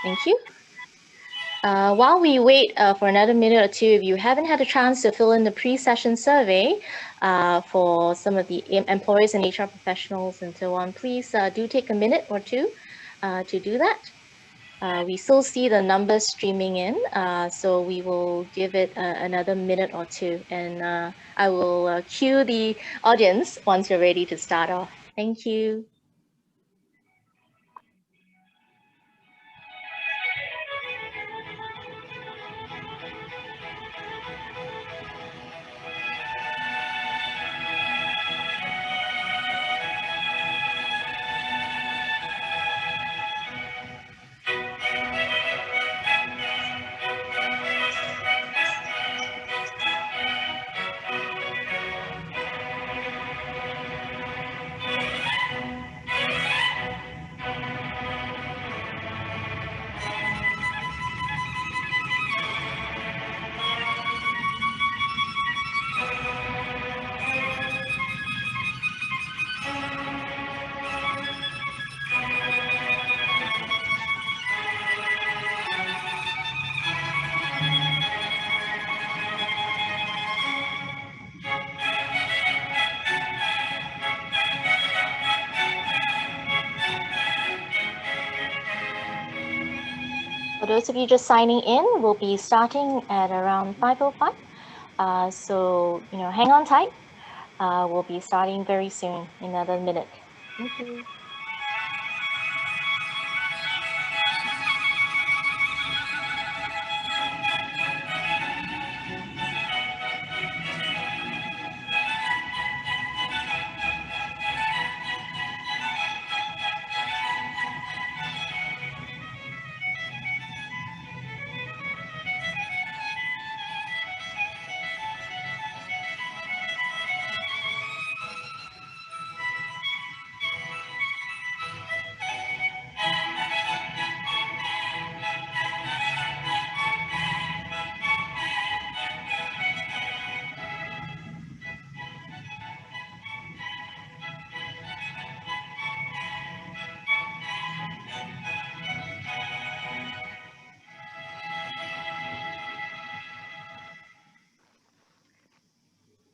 Thank you. While we wait for another minute or two, if you haven't had a chance to fill in the pre-session survey for some of the employers and HR professionals and so on, please do take a minute or two to do that. We still see the numbers streaming in, so we will give it another minute or two, and I will cue the audience once you're ready to start off. Thank you. For those of you just signing in, we'll be starting at around 5:05. So, hang on tight. We'll be starting very soon, in another minute. Thank you.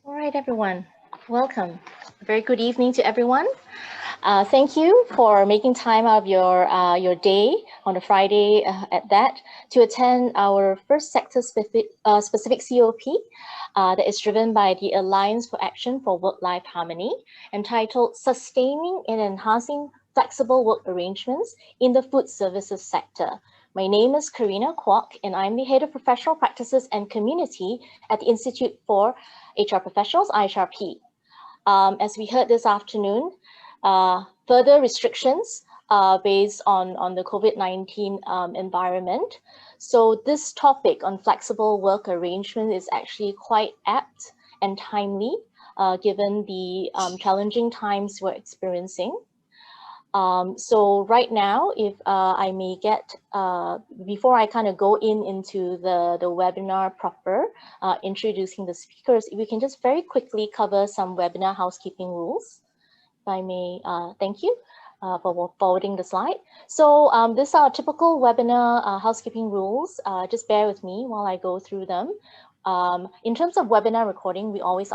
All right, everyone, welcome. A very good evening to everyone. Thank you for making time out of your day on a Friday at that to attend our first sector specific COP that is driven by the Alliance for Action for Work-Life Harmony, entitled Sustaining and Enhancing Flexible Work Arrangements in the Food Services Sector. My name is Karina Kwok, and I'm the Head of Professional Practices and Community at the Institute for HR Professionals, IHRP. As we heard this afternoon, further restrictions based on the COVID-19 environment. So this topic on flexible work arrangement is actually quite apt and timely given the challenging times we're experiencing. So right now, if I may get, before I kind of go into the webinar proper, introducing the speakers, if we can just very quickly cover some webinar housekeeping rules. If I may, thank you for forwarding the slide. So these are typical webinar housekeeping rules. Just bear with me while I go through them. In terms of webinar recording, we always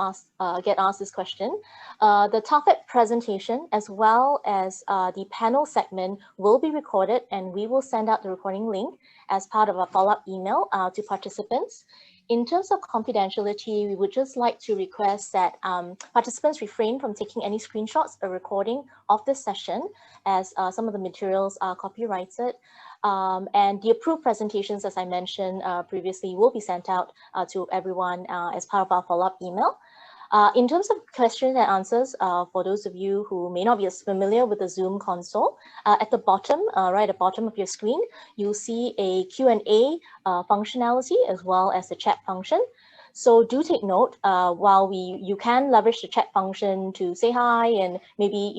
get asked this question. The topic presentation as well as the panel segment will be recorded, and we will send out the recording link as part of a follow-up email to participants. In terms of confidentiality, we would just like to request that participants refrain from taking any screenshots or recording of this session, as some of the materials are copyrighted. And the approved presentations, as I mentioned previously, will be sent out to everyone as part of our follow-up email. In terms of questions and answers, for those of you who may not be as familiar with the Zoom console, at the bottom, right at the bottom of your screen, you'll see a Q&A functionality as well as the chat function. So do take note, while you can leverage the chat function to say hi and maybe,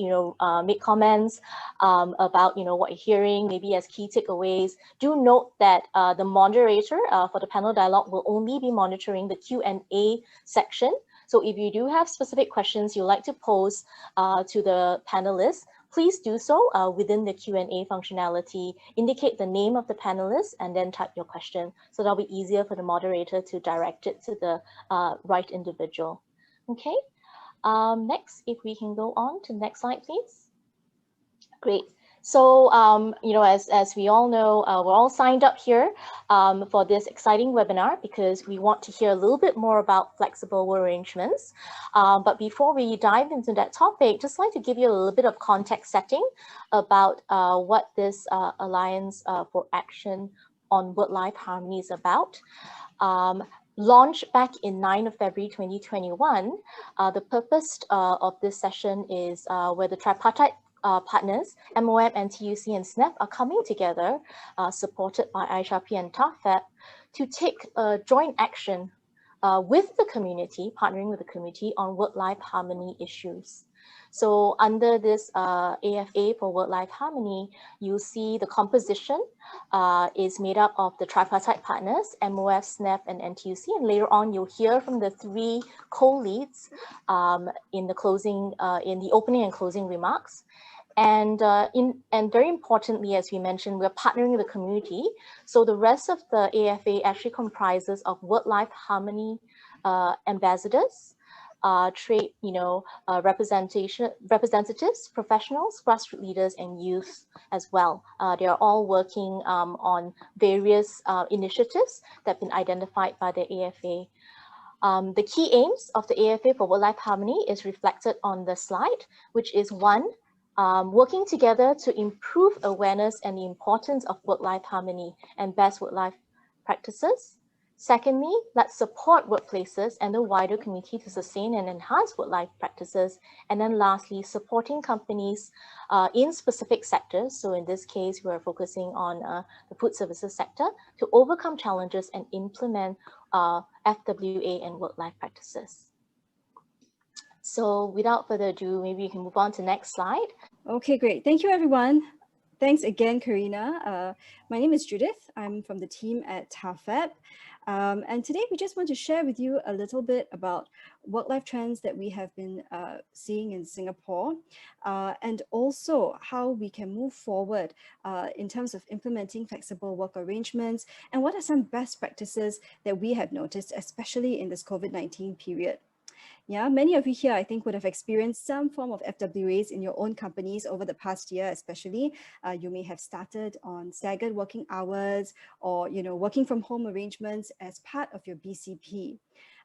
make comments about, what you're hearing, maybe as key takeaways. Do note that the moderator for the panel dialogue will only be monitoring the Q&A section. So if you do have specific questions you'd like to pose to the panelists, please do so within the Q&A functionality. Indicate the name of the panelist and then type your question. So that'll be easier for the moderator to direct it to the right individual. Okay, next, if we can go on to the next slide, please. Great. So, you know, as we all know, we're all signed up here for this exciting webinar because we want to hear a little bit more about flexible work arrangements. But before we dive into that topic, just like to give you a little bit of context setting about what this Alliance for Action on Work-Life Harmony is about. Launched back in 9 of February 2021, the purpose of this session is where the tripartite partners, MOM, NTUC, and SNEP are coming together, supported by IHRP and TAFEP, to take joint action with the community, partnering with the community on work-life harmony issues. So under this AFA for work-life harmony, you see the composition is made up of the tripartite partners, MOF, SNEP, and NTUC, and later on you'll hear from the 3 co-leads in the opening and closing remarks. And very importantly, as we mentioned, we're partnering with the community. So the rest of the AFA actually comprises of work-life harmony ambassadors, trade, representatives, professionals, grassroots leaders, and youth as well. They are all working on various initiatives that have been identified by the AFA. The key aims of the AFA for work-life harmony is reflected on the slide, which is 1, working together to improve awareness and the importance of work-life harmony and best work-life practices. Secondly, let's support workplaces and the wider community to sustain and enhance work-life practices. And then lastly, supporting companies in specific sectors. So in this case, we're focusing on the food services sector to overcome challenges and implement FWA and work-life practices. So without further ado, maybe you can move on to the next slide. Okay, great. Thank you, everyone. Thanks again, Karina. My name is Judith. I'm from the team at TAFEP. And today we just want to share with you a little bit about work-life trends that we have been seeing in Singapore, and also how we can move forward in terms of implementing flexible work arrangements, and what are some best practices that we have noticed, especially in this COVID-19 period. Yeah, many of you here, I think, would have experienced some form of FWAs in your own companies over the past year, especially. You may have started on staggered working hours or, working from home arrangements as part of your BCP.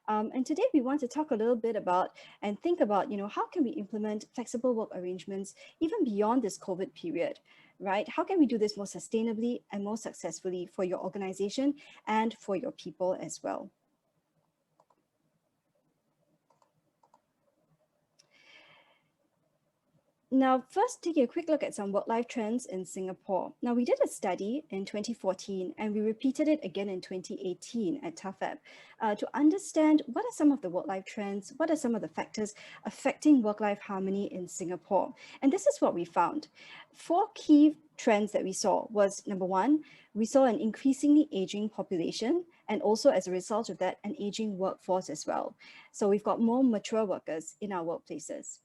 And today we want to talk a little bit about and think about, how can we implement flexible work arrangements even beyond this COVID period, right? How can we do this more sustainably and more successfully for your organization and for your people as well? Now, first, taking a quick look at some work-life trends in Singapore. Now, we did a study in 2014, and we repeated it again in 2018 at TAFEP to understand what are some of the work-life trends, what are some of the factors affecting work-life harmony in Singapore. And this is what we found. 4 key trends that we saw was, number 1, we saw an increasingly aging population, and also as a result of that, an aging workforce as well. So we've got more mature workers in our workplaces.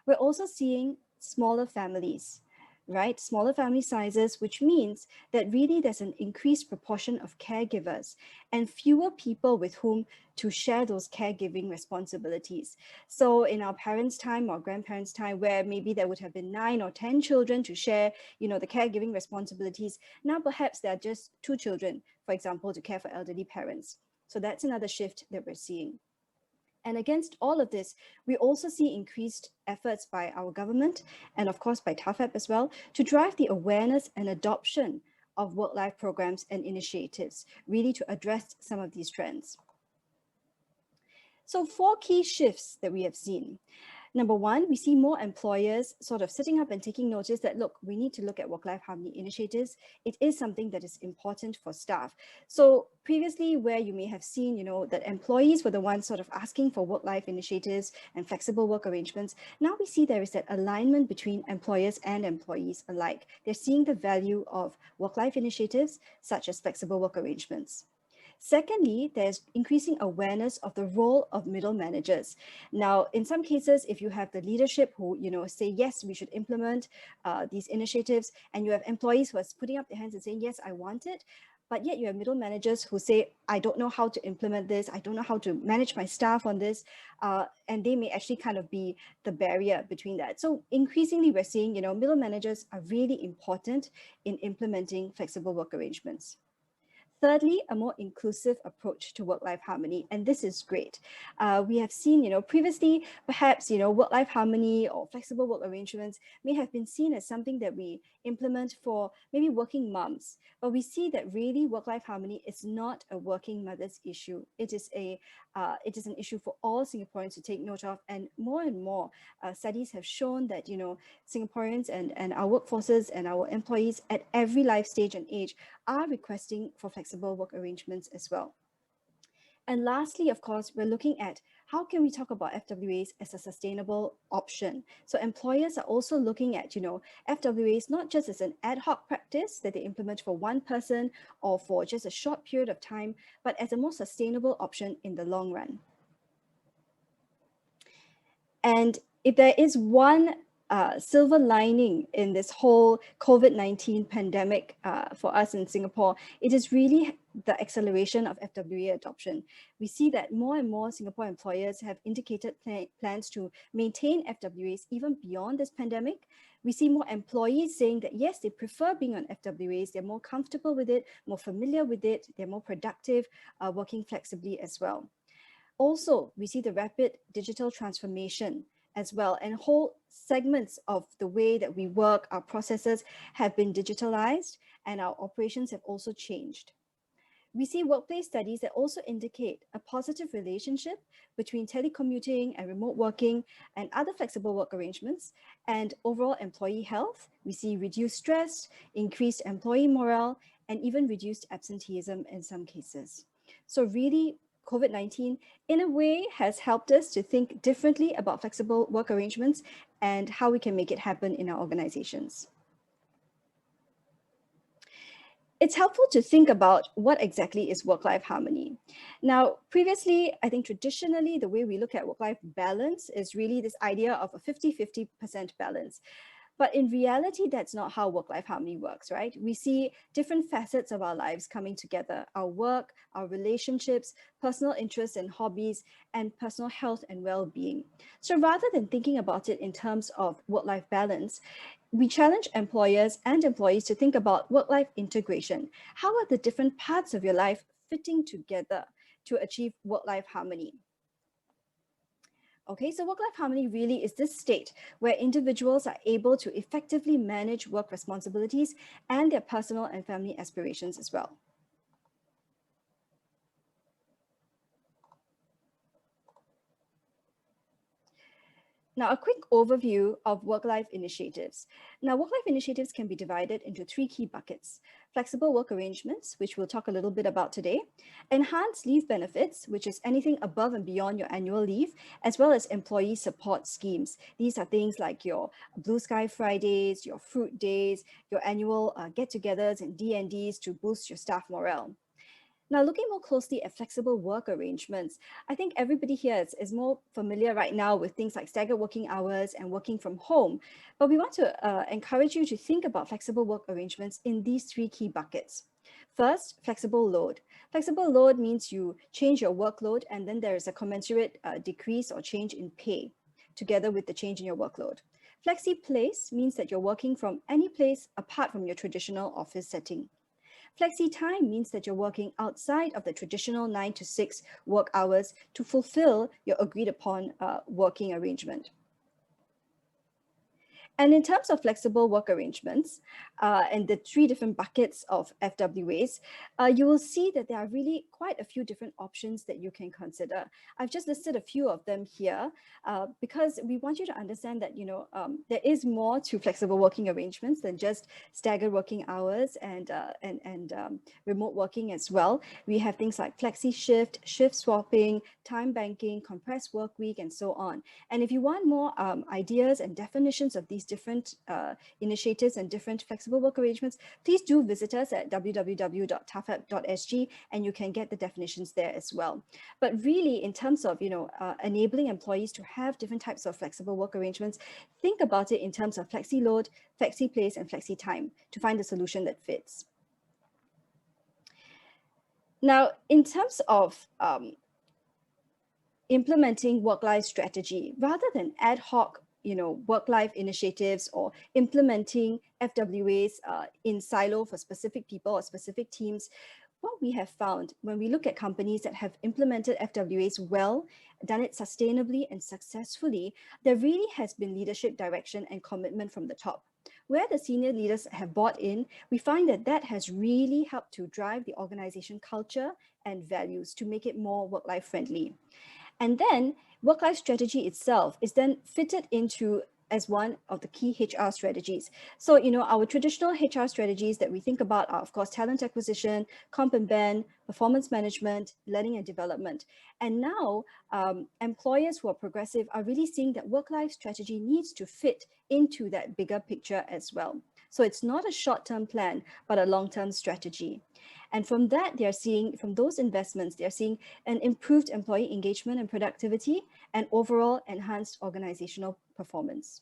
We're also seeing smaller families, right? Smaller family sizes, which means that really there's an increased proportion of caregivers and fewer people with whom to share those caregiving responsibilities. So in our parents' time or grandparents' time, where maybe there would have been 9 or 10 children to share, the caregiving responsibilities, now perhaps there are just 2 children, for example, to care for elderly parents. So that's another shift that we're seeing. And against all of this, we also see increased efforts by our government and of course by TAFEP as well to drive the awareness and adoption of work-life programs and initiatives, really to address some of these trends. So 4 key shifts that we have seen. Number 1, we see more employers sort of sitting up and taking notice that, look, we need to look at work-life harmony initiatives. It is something that is important for staff. So previously, where you may have seen, that employees were the ones sort of asking for work-life initiatives and flexible work arrangements, now we see there is that alignment between employers and employees alike. They're seeing the value of work-life initiatives such as flexible work arrangements. Secondly, there's increasing awareness of the role of middle managers. Now, in some cases, if you have the leadership who, say, yes, we should implement these initiatives, and you have employees who are putting up their hands and saying, yes, I want it, but yet you have middle managers who say, I don't know how to implement this, I don't know how to manage my staff on this, and they may actually kind of be the barrier between that. So increasingly, we're seeing, middle managers are really important in implementing flexible work arrangements. Thirdly, a more inclusive approach to work-life harmony, and this is great. We have seen, previously, perhaps, work-life harmony or flexible work arrangements may have been seen as something that we implement for maybe working moms, but we see that really work-life harmony is not a working mother's issue. It is an issue for all Singaporeans to take note of, and more studies have shown that, Singaporeans and our workforces and our employees at every life stage and age are requesting for flexible work arrangements as well. And lastly, of course, we're looking at how can we talk about FWAs as a sustainable option. So employers are also looking at, FWAs not just as an ad hoc practice that they implement for one person or for just a short period of time, but as a more sustainable option in the long run. And if there is one silver lining in this whole COVID-19 pandemic for us in Singapore, it is really the acceleration of FWA adoption. We see that more and more Singapore employers have indicated plans to maintain FWAs even beyond this pandemic. We see more employees saying that, yes, they prefer being on FWAs, they're more comfortable with it, more familiar with it, they're more productive, working flexibly as well. Also, we see the rapid digital transformation as well, and whole segments of the way that we work, our processes have been digitalized, and our operations have also changed. We see workplace studies that also indicate a positive relationship between telecommuting and remote working and other flexible work arrangements and overall employee health. We see reduced stress, increased employee morale, and even reduced absenteeism in some cases. So really, COVID-19, in a way, has helped us to think differently about flexible work arrangements and how we can make it happen in our organizations. It's helpful to think about what exactly is work-life harmony. Now, previously, I think traditionally, the way we look at work-life balance is really this idea of a 50-50% balance. But in reality, that's not how work-life harmony works, right? We see different facets of our lives coming together: our work, our relationships, personal interests and hobbies, and personal health and well-being. So rather than thinking about it in terms of work-life balance, we challenge employers and employees to think about work-life integration. How are the different parts of your life fitting together to achieve work-life harmony? Okay, so work-life harmony really is this state where individuals are able to effectively manage work responsibilities and their personal and family aspirations as well. Now, a quick overview of work-life initiatives. Now, work-life initiatives can be divided into three key buckets: flexible work arrangements, which we'll talk a little bit about today; enhanced leave benefits, which is anything above and beyond your annual leave, as well as employee support schemes. These are things like your Blue Sky Fridays, your Fruit Days, your annual get-togethers and D&Ds to boost your staff morale. Now, looking more closely at flexible work arrangements, I think everybody here is more familiar right now with things like staggered working hours and working from home. But we want to encourage you to think about flexible work arrangements in these three key buckets. First, flexible load. Flexible load means you change your workload and then there is a commensurate decrease or change in pay together with the change in your workload. Flexi place means that you're working from any place apart from your traditional office setting. Flexi time means that you're working outside of the traditional 9 to 6 work hours to fulfill your agreed upon working arrangement. And in terms of flexible work arrangements and the three different buckets of FWAs, you will see that there are really quite a few different options that you can consider. I've just listed a few of them here because we want you to understand that, there is more to flexible working arrangements than just staggered working hours and remote working as well. We have things like flexi shift, shift swapping, time banking, compressed work week, and so on. And if you want more ideas and definitions of these different initiatives and different flexible work arrangements, please do visit us at www.tafep.sg, and you can get the definitions there as well. But really, in terms of enabling employees to have different types of flexible work arrangements, think about it in terms of flexi load, flexi place, and flexi time to find a solution that fits. Now, in terms of implementing work-life strategy, rather than ad hoc work-life initiatives or implementing FWAs in silo for specific people or specific teams, what we have found when we look at companies that have implemented FWAs well, done it sustainably and successfully, there really has been leadership direction and commitment from the top. Where the senior leaders have bought in, we find that that has really helped to drive the organization culture and values to make it more work-life friendly. And then work-life strategy itself is then fitted into as one of the key HR strategies. So, our traditional HR strategies that we think about are, of course, talent acquisition, comp and ben, performance management, learning and development. And now employers who are progressive are really seeing that work-life strategy needs to fit into that bigger picture as well. So it's not a short-term plan, but a long-term strategy. And from that, from those investments, they're seeing an improved employee engagement and productivity and overall enhanced organizational performance.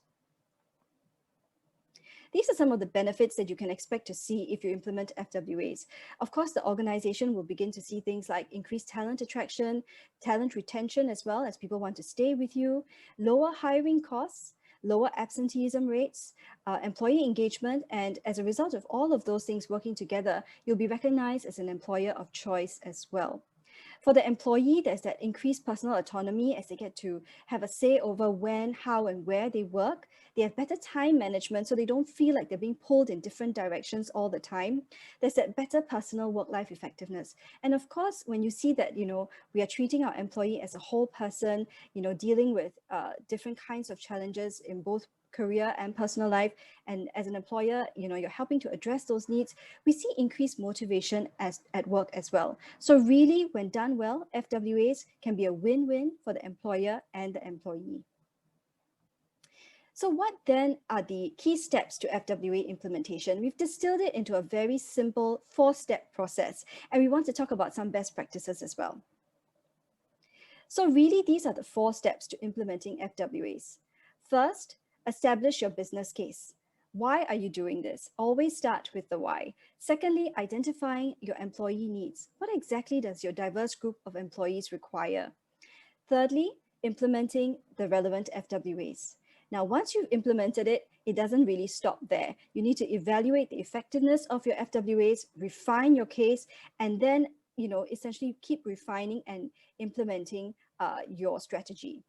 These are some of the benefits that you can expect to see if you implement FWAs. Of course, the organization will begin to see things like increased talent attraction, talent retention, as well as people want to stay with you, lower hiring costs, lower absenteeism rates, employee engagement, and as a result of all of those things working together, you'll be recognized as an employer of choice as well. For the employee, there's that increased personal autonomy as they get to have a say over when, how, and where they work. They have better time management, so they don't feel like they're being pulled in different directions all the time. There's that better personal work-life effectiveness. And of course, when you see that, we are treating our employee as a whole person, dealing with different kinds of challenges in both career and personal life, and as an employer, you're helping to address those needs, we see increased motivation at work as well. So really, when done well, FWAs can be a win-win for the employer and the employee. So what then are the key steps to FWA implementation? We've distilled it into a very simple 4-step process, and we want to talk about some best practices as well. So really, these are the 4 steps to implementing FWAs. First, establish your business case. Why are you doing this? Always start with the why. Secondly, identifying your employee needs. What exactly does your diverse group of employees require? Thirdly, implementing the relevant FWAs. Now, once you've implemented it, it doesn't really stop there. You need to evaluate the effectiveness of your FWAs, refine your case, and then, essentially keep refining and implementing your strategy.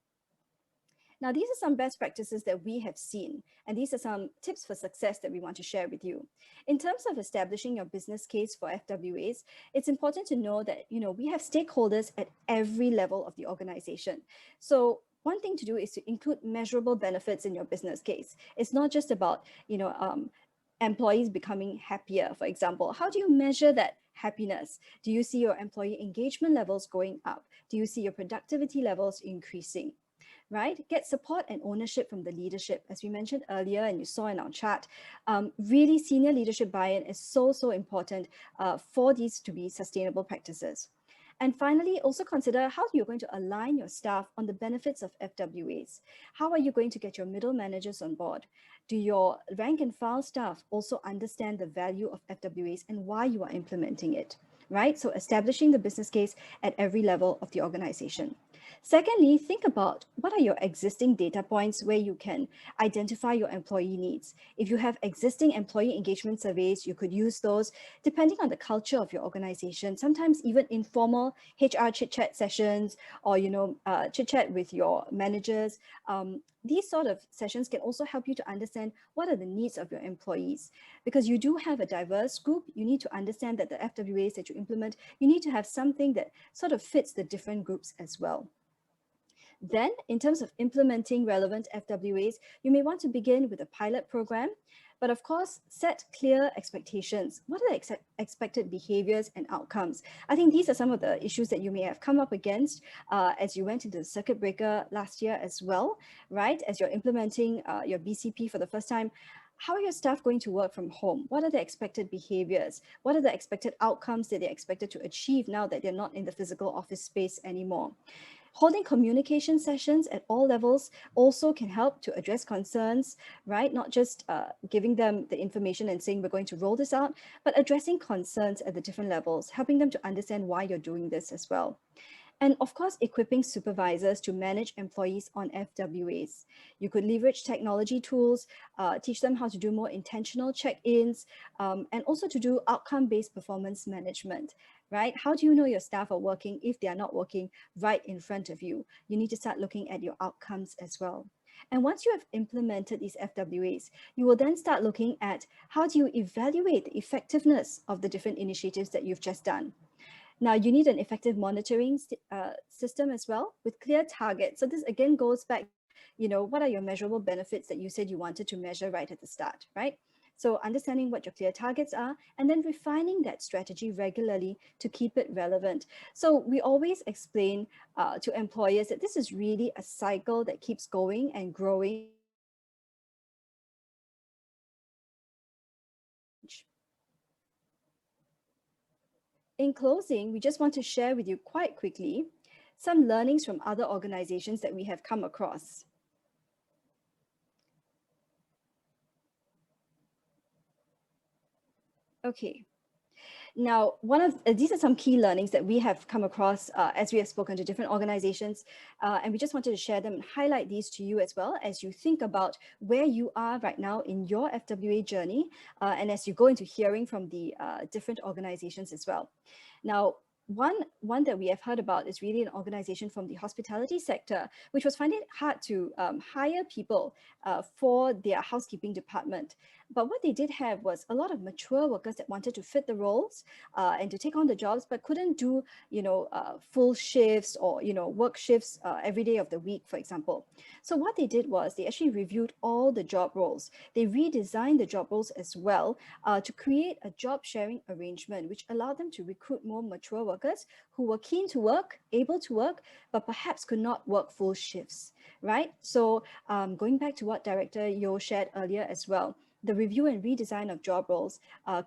Now, these are some best practices that we have seen, and these are some tips for success that we want to share with you. In terms of establishing your business case for FWAs, it's important to know that, we have stakeholders at every level of the organization. So one thing to do is to include measurable benefits in your business case. It's not just about, employees becoming happier, for example. How do you measure that happiness? Do you see your employee engagement levels going up? Do you see your productivity levels increasing? Right? Get support and ownership from the leadership. As we mentioned earlier, and you saw in our chat, really senior leadership buy-in is so important for these to be sustainable practices. And finally, also consider how you're going to align your staff on the benefits of FWAs. How are you going to get your middle managers on board? Do your rank and file staff also understand the value of FWAs and why you are implementing it? Right? So establishing the business case at every level of the organization. Secondly, think about what are your existing data points where you can identify your employee needs. If you have existing employee engagement surveys, you could use those depending on the culture of your organization, sometimes even informal HR chit-chat sessions or, chit-chat with your managers. These sort of sessions can also help you to understand what are the needs of your employees. Because you do have a diverse group, you need to understand that the FWAs that you implement, you need to have something that sort of fits the different groups as well. Then, in terms of implementing relevant FWAs, you may want to begin with a pilot program. But of course, set clear expectations. What are the expected behaviors and outcomes? I think these are some of the issues that you may have come up against as you went into the circuit breaker last year as well, right? As you're implementing your BCP for the first time. How are your staff going to work from home? What are the expected behaviors? What are the expected outcomes that they're expected to achieve now that they're not in the physical office space anymore? Holding communication sessions at all levels also can help to address concerns, right? Not just giving them the information and saying we're going to roll this out, but addressing concerns at the different levels, helping them to understand why you're doing this as well. And of course, equipping supervisors to manage employees on FWAs. You could leverage technology tools, teach them how to do more intentional check-ins, and also to do outcome-based performance management, right? How do you know your staff are working if they are not working right in front of you? You need to start looking at your outcomes as well. And once you have implemented these FWAs, you will then start looking at how do you evaluate the effectiveness of the different initiatives that you've just done. Now, you need an effective monitoring system as well with clear targets. So this again goes back, what are your measurable benefits that you said you wanted to measure right at the start, right? So understanding what your clear targets are and then refining that strategy regularly to keep it relevant. So we always explain to employers that this is really a cycle that keeps going and growing. In closing, we just want to share with you quite quickly some learnings from other organizations that we have come across. Okay. Now, these are some key learnings that we have come across as we have spoken to different organizations, and we just wanted to share them and highlight these to you as well as you think about where you are right now in your FWA journey, and as you go into hearing from the different organizations as well. Now, one that we have heard about is really an organization from the hospitality sector, which was finding it hard to hire people for their housekeeping department. But what they did have was a lot of mature workers that wanted to fit the roles and to take on the jobs, but couldn't do, full shifts or, work shifts every day of the week, for example. So what they did was they actually reviewed all the job roles. They redesigned the job roles as well to create a job sharing arrangement, which allowed them to recruit more mature workers who were keen to work, able to work, but perhaps could not work full shifts, right? So going back to what Director Yo shared earlier as well, the review and redesign of job roles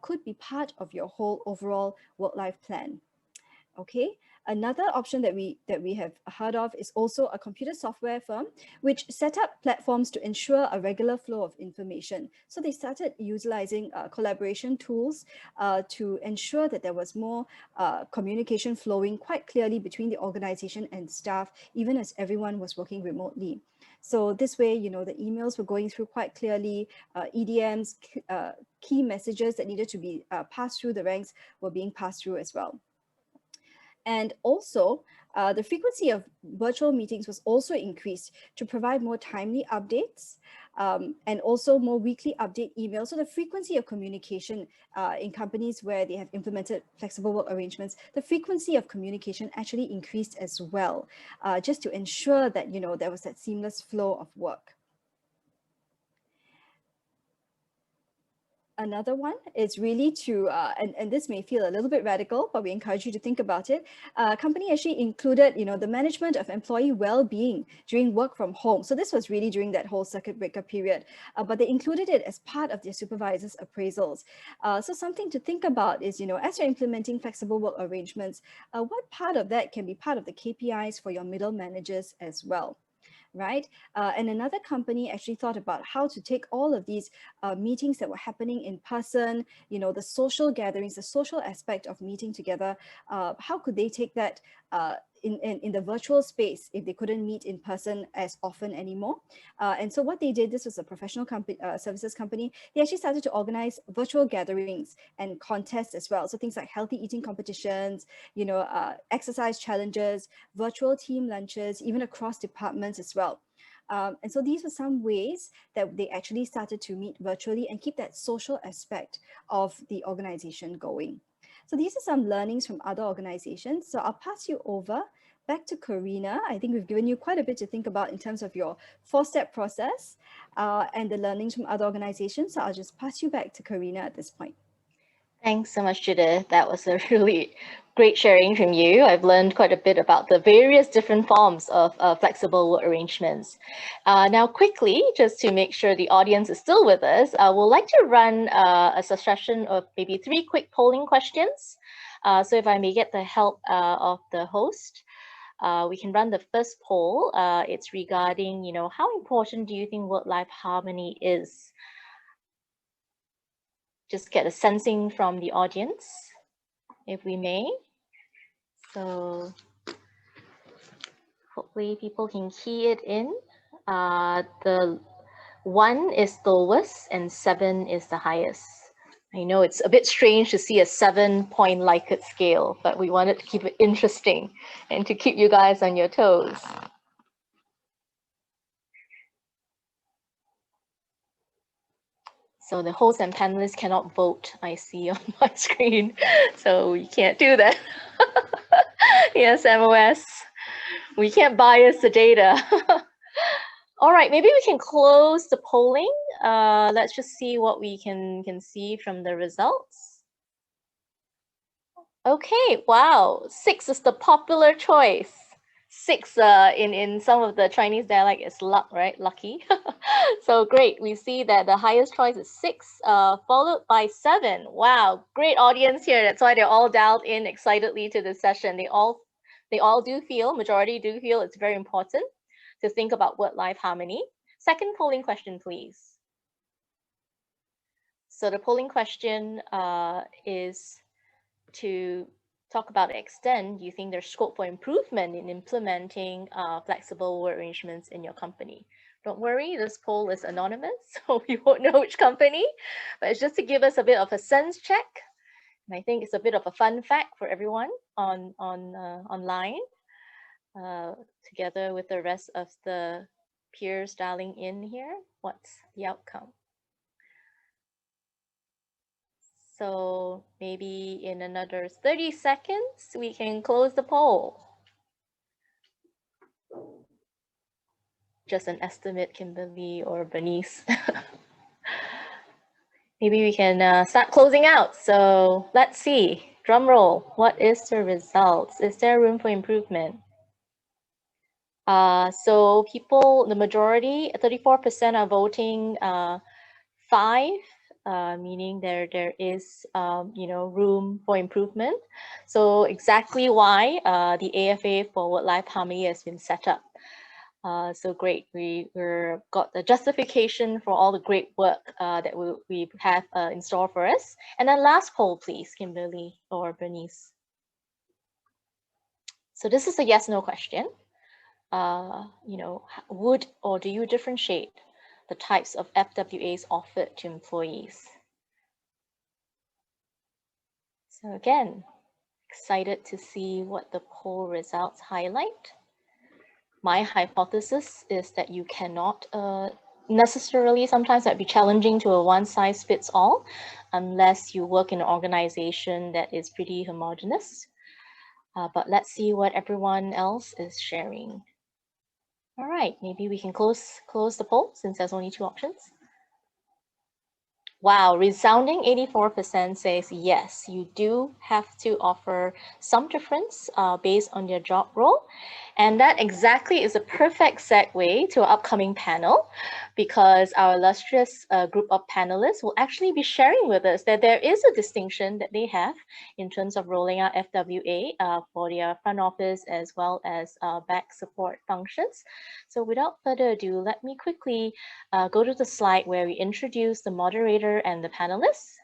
could be part of your whole overall work-life plan. Okay, another option that we have heard of is also a computer software firm which set up platforms to ensure a regular flow of information. So they started utilizing collaboration tools to ensure that there was more communication flowing quite clearly between the organization and staff, even as everyone was working remotely. So this way, the emails were going through quite clearly, EDMs, key messages that needed to be passed through the ranks were being passed through as well. And also, the frequency of virtual meetings was also increased to provide more timely updates and also more weekly update emails. So the frequency of communication in companies where they have implemented flexible work arrangements, the frequency of communication actually increased as well, just to ensure that, there was that seamless flow of work. Another one is really to, and this may feel a little bit radical, but we encourage you to think about it. Company actually included, the management of employee well-being during work from home. So this was really during that whole circuit breaker period, but they included it as part of their supervisors' appraisals. So something to think about is, as you're implementing flexible work arrangements, what part of that can be part of the KPIs for your middle managers as well? Right? And another company actually thought about how to take all of these meetings that were happening in person, the social gatherings, the social aspect of meeting together, how could they take that in the virtual space if they couldn't meet in person as often anymore? And so what they did, this was a professional services company, they actually started to organize virtual gatherings and contests as well. So things like healthy eating competitions, exercise challenges, virtual team lunches, even across departments as well. And so these were some ways that they actually started to meet virtually and keep that social aspect of the organization going. So these are some learnings from other organizations. So I'll pass you over back to Karina. I think we've given you quite a bit to think about in terms of your 4-step process and the learnings from other organizations. So I'll just pass you back to Karina at this point. Thanks so much, Judith. That was a really great sharing from you. I've learned quite a bit about the various different forms of flexible work arrangements. Now, quickly, just to make sure the audience is still with us, I would like to run a session of maybe 3 quick polling questions. So if I may get the help of the host, we can run the first poll. It's regarding, how important do you think work-life harmony is? Just get a sensing from the audience, if we may. So hopefully people can key it in. The 1 is the lowest and 7 is the highest. I know it's a bit strange to see a 7-point Likert scale, but we wanted to keep it interesting and to keep you guys on your toes. So the host and panelists cannot vote, I see on my screen. So we can't do that. Yes, MOS. We can't bias the data. All right, maybe we can close the polling. Let's just see what we can see from the results. Okay, wow, 6 is the popular choice. 6 in some of the Chinese dialect is luck, right? Lucky. So great, we see that the highest choice is 6, followed by 7. Wow, great audience here. That's why they're all dialed in excitedly to this session. They all do feel, majority do feel it's very important to think about work-life harmony. Second polling question, please. So the polling question is to talk about the extent you think there's scope for improvement in implementing flexible work arrangements in your company. Don't worry, this poll is anonymous, so we won't know which company, but it's just to give us a bit of a sense check. And I think it's a bit of a fun fact for everyone online, together with the rest of the peers dialing in here. What's the outcome? So maybe in another 30 seconds, we can close the poll. Just an estimate, Kimberly or Bernice. Maybe we can start closing out. So let's see, drum roll. What is the results? Is there room for improvement? So people, the majority, 34% are voting 5, meaning there is room for improvement. So exactly why the AFA for work-life harmony has been set up. So great, we've got the justification for all the great work that we have in store for us. And then last poll, please, Kimberly or Bernice. So this is a yes/no question. Would or do you differentiate the types of FWAs offered to employees? So again, excited to see what the poll results highlight. My hypothesis is that you cannot necessarily, sometimes that'd be challenging to a one-size-fits-all unless you work in an organization that is pretty homogeneous. But let's see what everyone else is sharing. All right, maybe we can close the poll since there's only 2 options. Wow, resounding 84% says yes, you do have to offer some difference based on your job role. And that exactly is a perfect segue to our upcoming panel, because our illustrious group of panelists will actually be sharing with us that there is a distinction that they have in terms of rolling out FWA for their front office as well as back support functions. So without further ado, let me quickly go to the slide where we introduce the moderator and the panelists.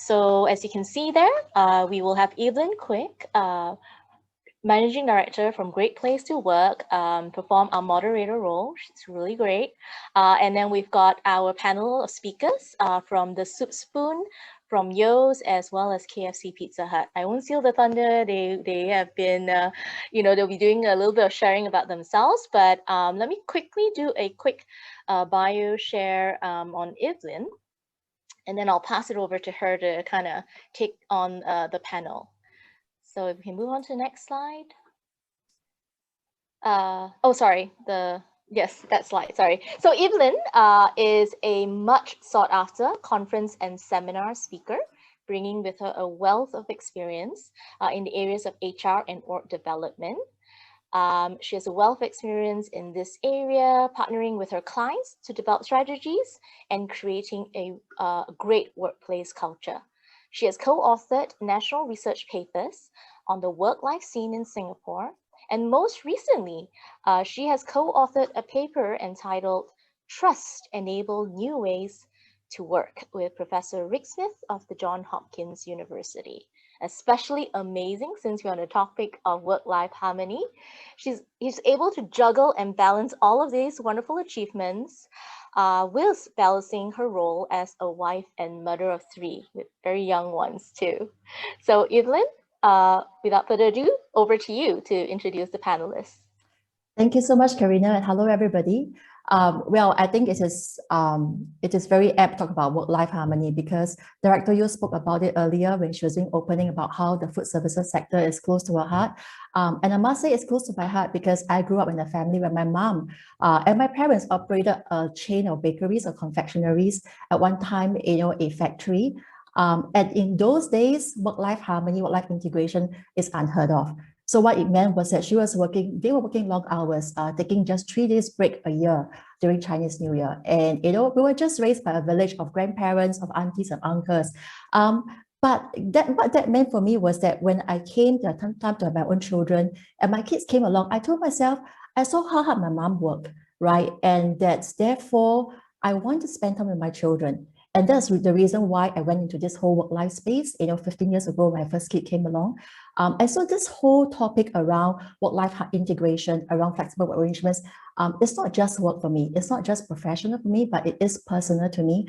So as you can see there, we will have Evelyn Quick, Managing Director from Great Place to Work, perform our moderator role. She's really great. And then we've got our panel of speakers from the Soup Spoon, from Yo's, as well as KFC Pizza Hut. I won't steal the thunder. They have been, they'll be doing a little bit of sharing about themselves. But let me quickly do a quick bio share on Evelyn. And then I'll pass it over to her to kind of take on the panel. So if we can move on to the next slide. Oh, sorry, yes, that slide, sorry. So Evelyn is a much sought after conference and seminar speaker, bringing with her a wealth of experience in the areas of HR and org development. She has a wealth of experience in this area, partnering with her clients to develop strategies and creating a great workplace culture. She has co-authored national research papers on the work-life scene in Singapore. And most recently, she has co-authored a paper entitled Trust Enable New Ways to Work with Professor Rick Smith of the Johns Hopkins University. Especially amazing since we're on the topic of work-life harmony. She's able to juggle and balance all of these wonderful achievements whilst balancing her role as a wife and mother of 3 with very young ones too. So Evelyn, without further ado, over to you to introduce the panelists. Thank you so much, Karina, and hello, everybody. Well, I think it is very apt to talk about work-life harmony because Director Yu spoke about it earlier when she was doing opening about how the food services sector is close to her heart. And I must say it's close to my heart because I grew up in a family where my mom and my parents operated a chain of bakeries or confectioneries, at one time, a factory. And in those days, work-life harmony, work-life integration is unheard of. So what it meant was that they were working long hours, taking just 3 days break a year during Chinese New Year. And, we were just raised by a village of grandparents, of aunties and uncles. But what that meant for me was that when I came to time to have my own children and my kids came along, I told myself, I saw how hard my mom worked, right? And that's therefore, I want to spend time with my children. And that's the reason why I went into this whole work-life space, 15 years ago, my first kid came along. And so this whole topic around work-life integration, around flexible work arrangements, it's not just work for me. It's not just professional for me, but it is personal to me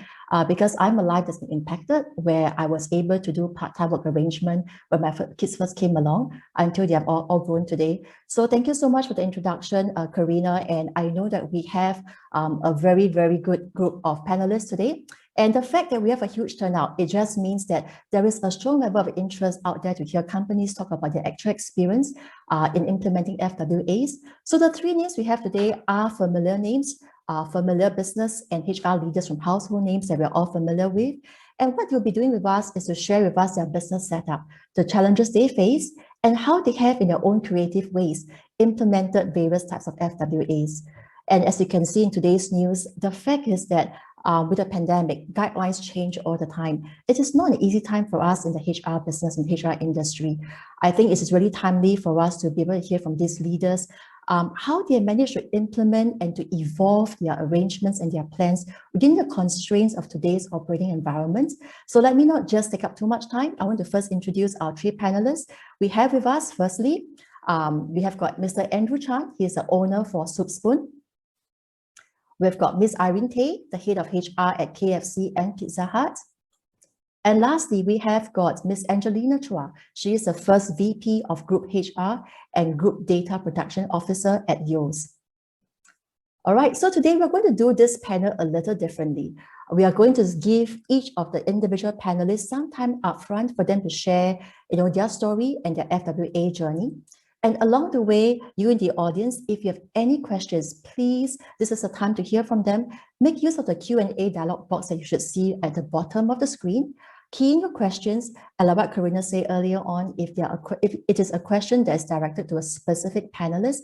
because I'm a life that's been impacted where I was able to do part-time work arrangement when my kids first came along until they have all grown today. So thank you so much for the introduction, Karina. And I know that we have a very, very good group of panelists today. And the fact that we have a huge turnout, it just means that there is a strong level of interest out there to hear companies talk about their actual experience in implementing FWAs. So the 3 names we have today are familiar names, familiar business and HR leaders from household names that we're all familiar with. And what they'll be doing with us is to share with us their business setup, the challenges they face, and how they have in their own creative ways implemented various types of FWAs. And as you can see in today's news, the fact is that with the pandemic, guidelines change all the time. It is not an easy time for us in the HR business and HR industry. I think it is really timely for us to be able to hear from these leaders how they manage to implement and to evolve their arrangements and their plans within the constraints of today's operating environment. So let me not just take up too much time. I want to first introduce our 3 panelists. We have with us, firstly, we have got Mr. Andrew Chan. He is the owner for Soup Spoon. We've got Ms. Irene Tay, the head of HR at KFC and Pizza Hut. And lastly, we have got Ms. Angelina Chua. She is the first VP of Group HR and Group Data Production Officer at Yoast. All right, so today we're going to do this panel a little differently. We are going to give each of the individual panelists some time upfront for them to share, their story and their FWA journey. And along the way, you in the audience, if you have any questions, please, this is the time to hear from them. Make use of the Q&A dialog box that you should see at the bottom of the screen. Key in your questions, and like what Karina said earlier on, if it is a question that is directed to a specific panelist,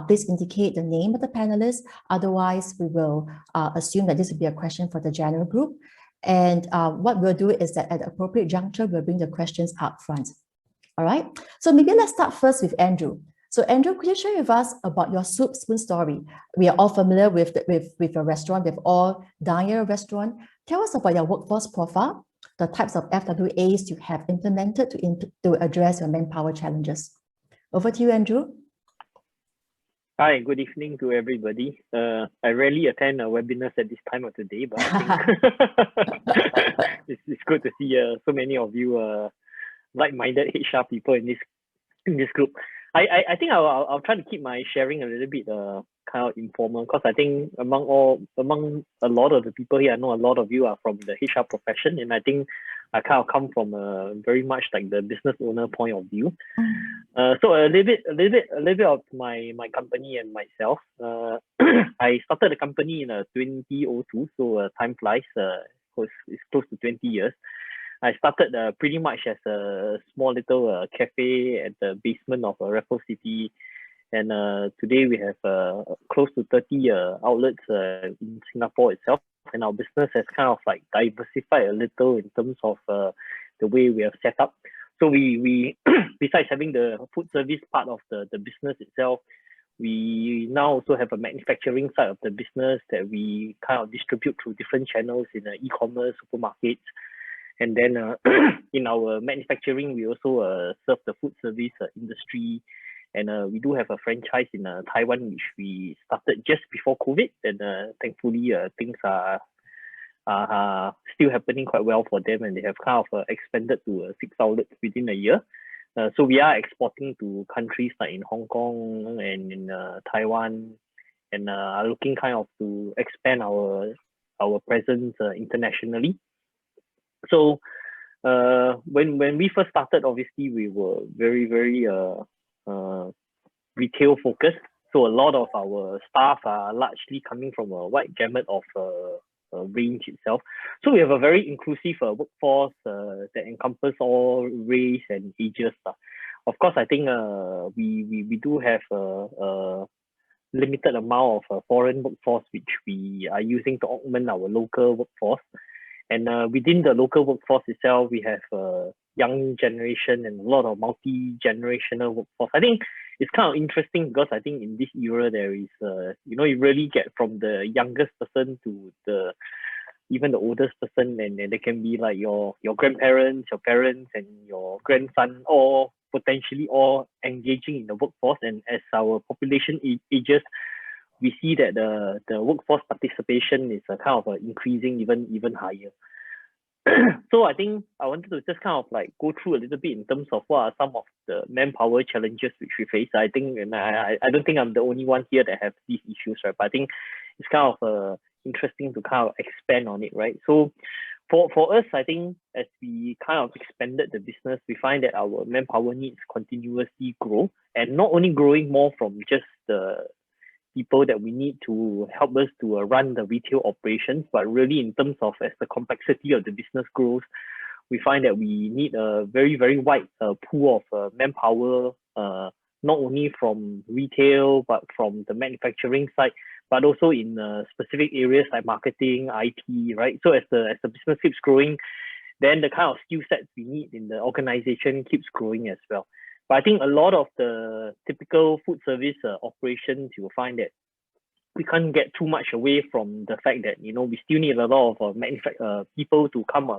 please indicate the name of the panelist. Otherwise, we will assume that this will be a question for the general group. And what we'll do is that at the appropriate juncture, we'll bring the questions up front. All right, so maybe let's start first with Andrew. So Andrew, could you share with us about your Soup Spoon story? We are all familiar with your restaurant. We've all dined at a restaurant. Tell us about your workforce profile, the types of FWAs you have implemented to address your manpower challenges. Over to you, Andrew. Hi, good evening to everybody. I rarely attend webinars at this time of the day, but I think it's good to see so many of you like-minded HR people in this group. I think I'll try to keep my sharing a little bit kind of informal, because I think among a lot of the people here, I know a lot of you are from the HR profession, and I think I kind of come from a very much like the business owner point of view. So a little bit of my company and myself. I started the company in 2002, so time flies. It's close to 20 years. I started pretty much as a small little cafe at the basement of Raffles City, and today we have close to 30 outlets in Singapore itself, and our business has kind of like diversified a little in terms of the way we have set up. So we besides having the food service part of the business itself, we now also have a manufacturing side of the business that we kind of distribute through different channels in e-commerce, supermarkets. And then in our manufacturing, we also serve the food service industry. And we do have a franchise in Taiwan, which we started just before COVID. And thankfully, things are still happening quite well for them. And they have kind of expanded to 6 outlets within a year. So we are exporting to countries like in Hong Kong and in Taiwan, and are looking kind of to expand our presence internationally. So when we first started, obviously we were very retail focused. So a lot of our staff are largely coming from a wide gamut of range itself. So we have a very inclusive workforce that encompasses all race and ages. Of course, I think we do have a limited amount of foreign workforce which we are using to augment our local workforce. And within the local workforce itself, we have young generation and a lot of multi-generational workforce. I think it's kind of interesting because I think in this era there is, you really get from the youngest person to even the oldest person, and they can be like your grandparents, your parents, and your grandson, or potentially all engaging in the workforce. And as our population ages, we see that the workforce participation is kind of increasing even higher. So I think I wanted to just kind of like go through a little bit in terms of what are some of the manpower challenges which we face. I think, and I don't think I'm the only one here that have these issues, right? But I think it's kind of interesting to kind of expand on it, right? So for us, I think as we kind of expanded the business, we find that our manpower needs continuously grow, and not only growing more from just the people that we need to help us to run the retail operations, but really in terms of as the complexity of the business grows, we find that we need a very wide pool of manpower, not only from retail, but from the manufacturing side, but also in specific areas like marketing, IT, right? So as the business keeps growing, then the kind of skill sets we need in the organization keeps growing as well. But I think a lot of the typical food service operations, you will find that we can't get too much away from the fact that, we still need a lot of people to come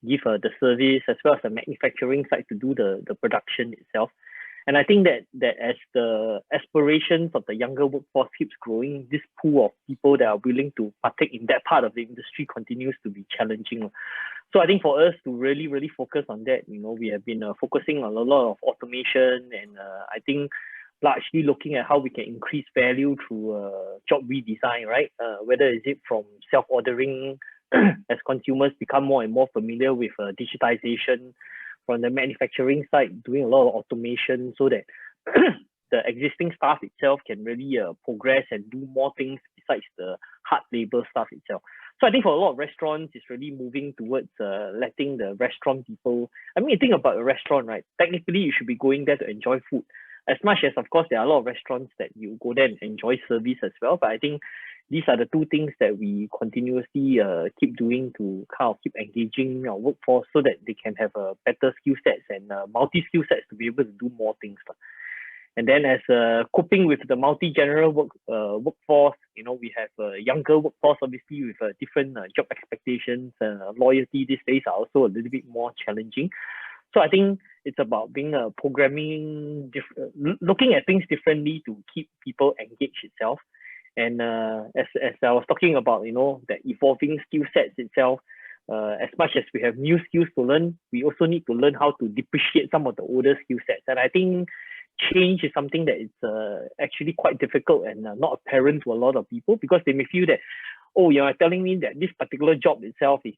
give the service, as well as the manufacturing side to do the production itself. And I think that as the aspirations of the younger workforce keeps growing, this pool of people that are willing to partake in that part of the industry continues to be challenging. So I think for us to really focus on that, we have been focusing on a lot of automation, and I think largely looking at how we can increase value through job redesign, right? Whether is it from self-ordering as consumers become more and more familiar with digitization, from the manufacturing side, doing a lot of automation so that the existing staff itself can really progress and do more things besides the hard labor stuff itself. So I think for a lot of restaurants, it's really moving towards letting the restaurant people, you think about a restaurant, right? Technically, you should be going there to enjoy food. As much as, of course, there are a lot of restaurants that you go there and enjoy service as well. But I think these are the two things that we continuously keep doing to kind of keep engaging our workforce so that they can have a better skill sets and multi-skill sets to be able to do more things. And then as coping with the multi-general workforce, we have a younger workforce, obviously, with different job expectations. Loyalty these days are also a little bit more challenging. So I think it's about being programming, looking at things differently to keep people engaged itself. And as I was talking about, the evolving skill sets itself, as much as we have new skills to learn, we also need to learn how to depreciate some of the older skill sets. And I think change is something that is actually quite difficult and not apparent to a lot of people, because they may feel that, oh, you're telling me that this particular job itself is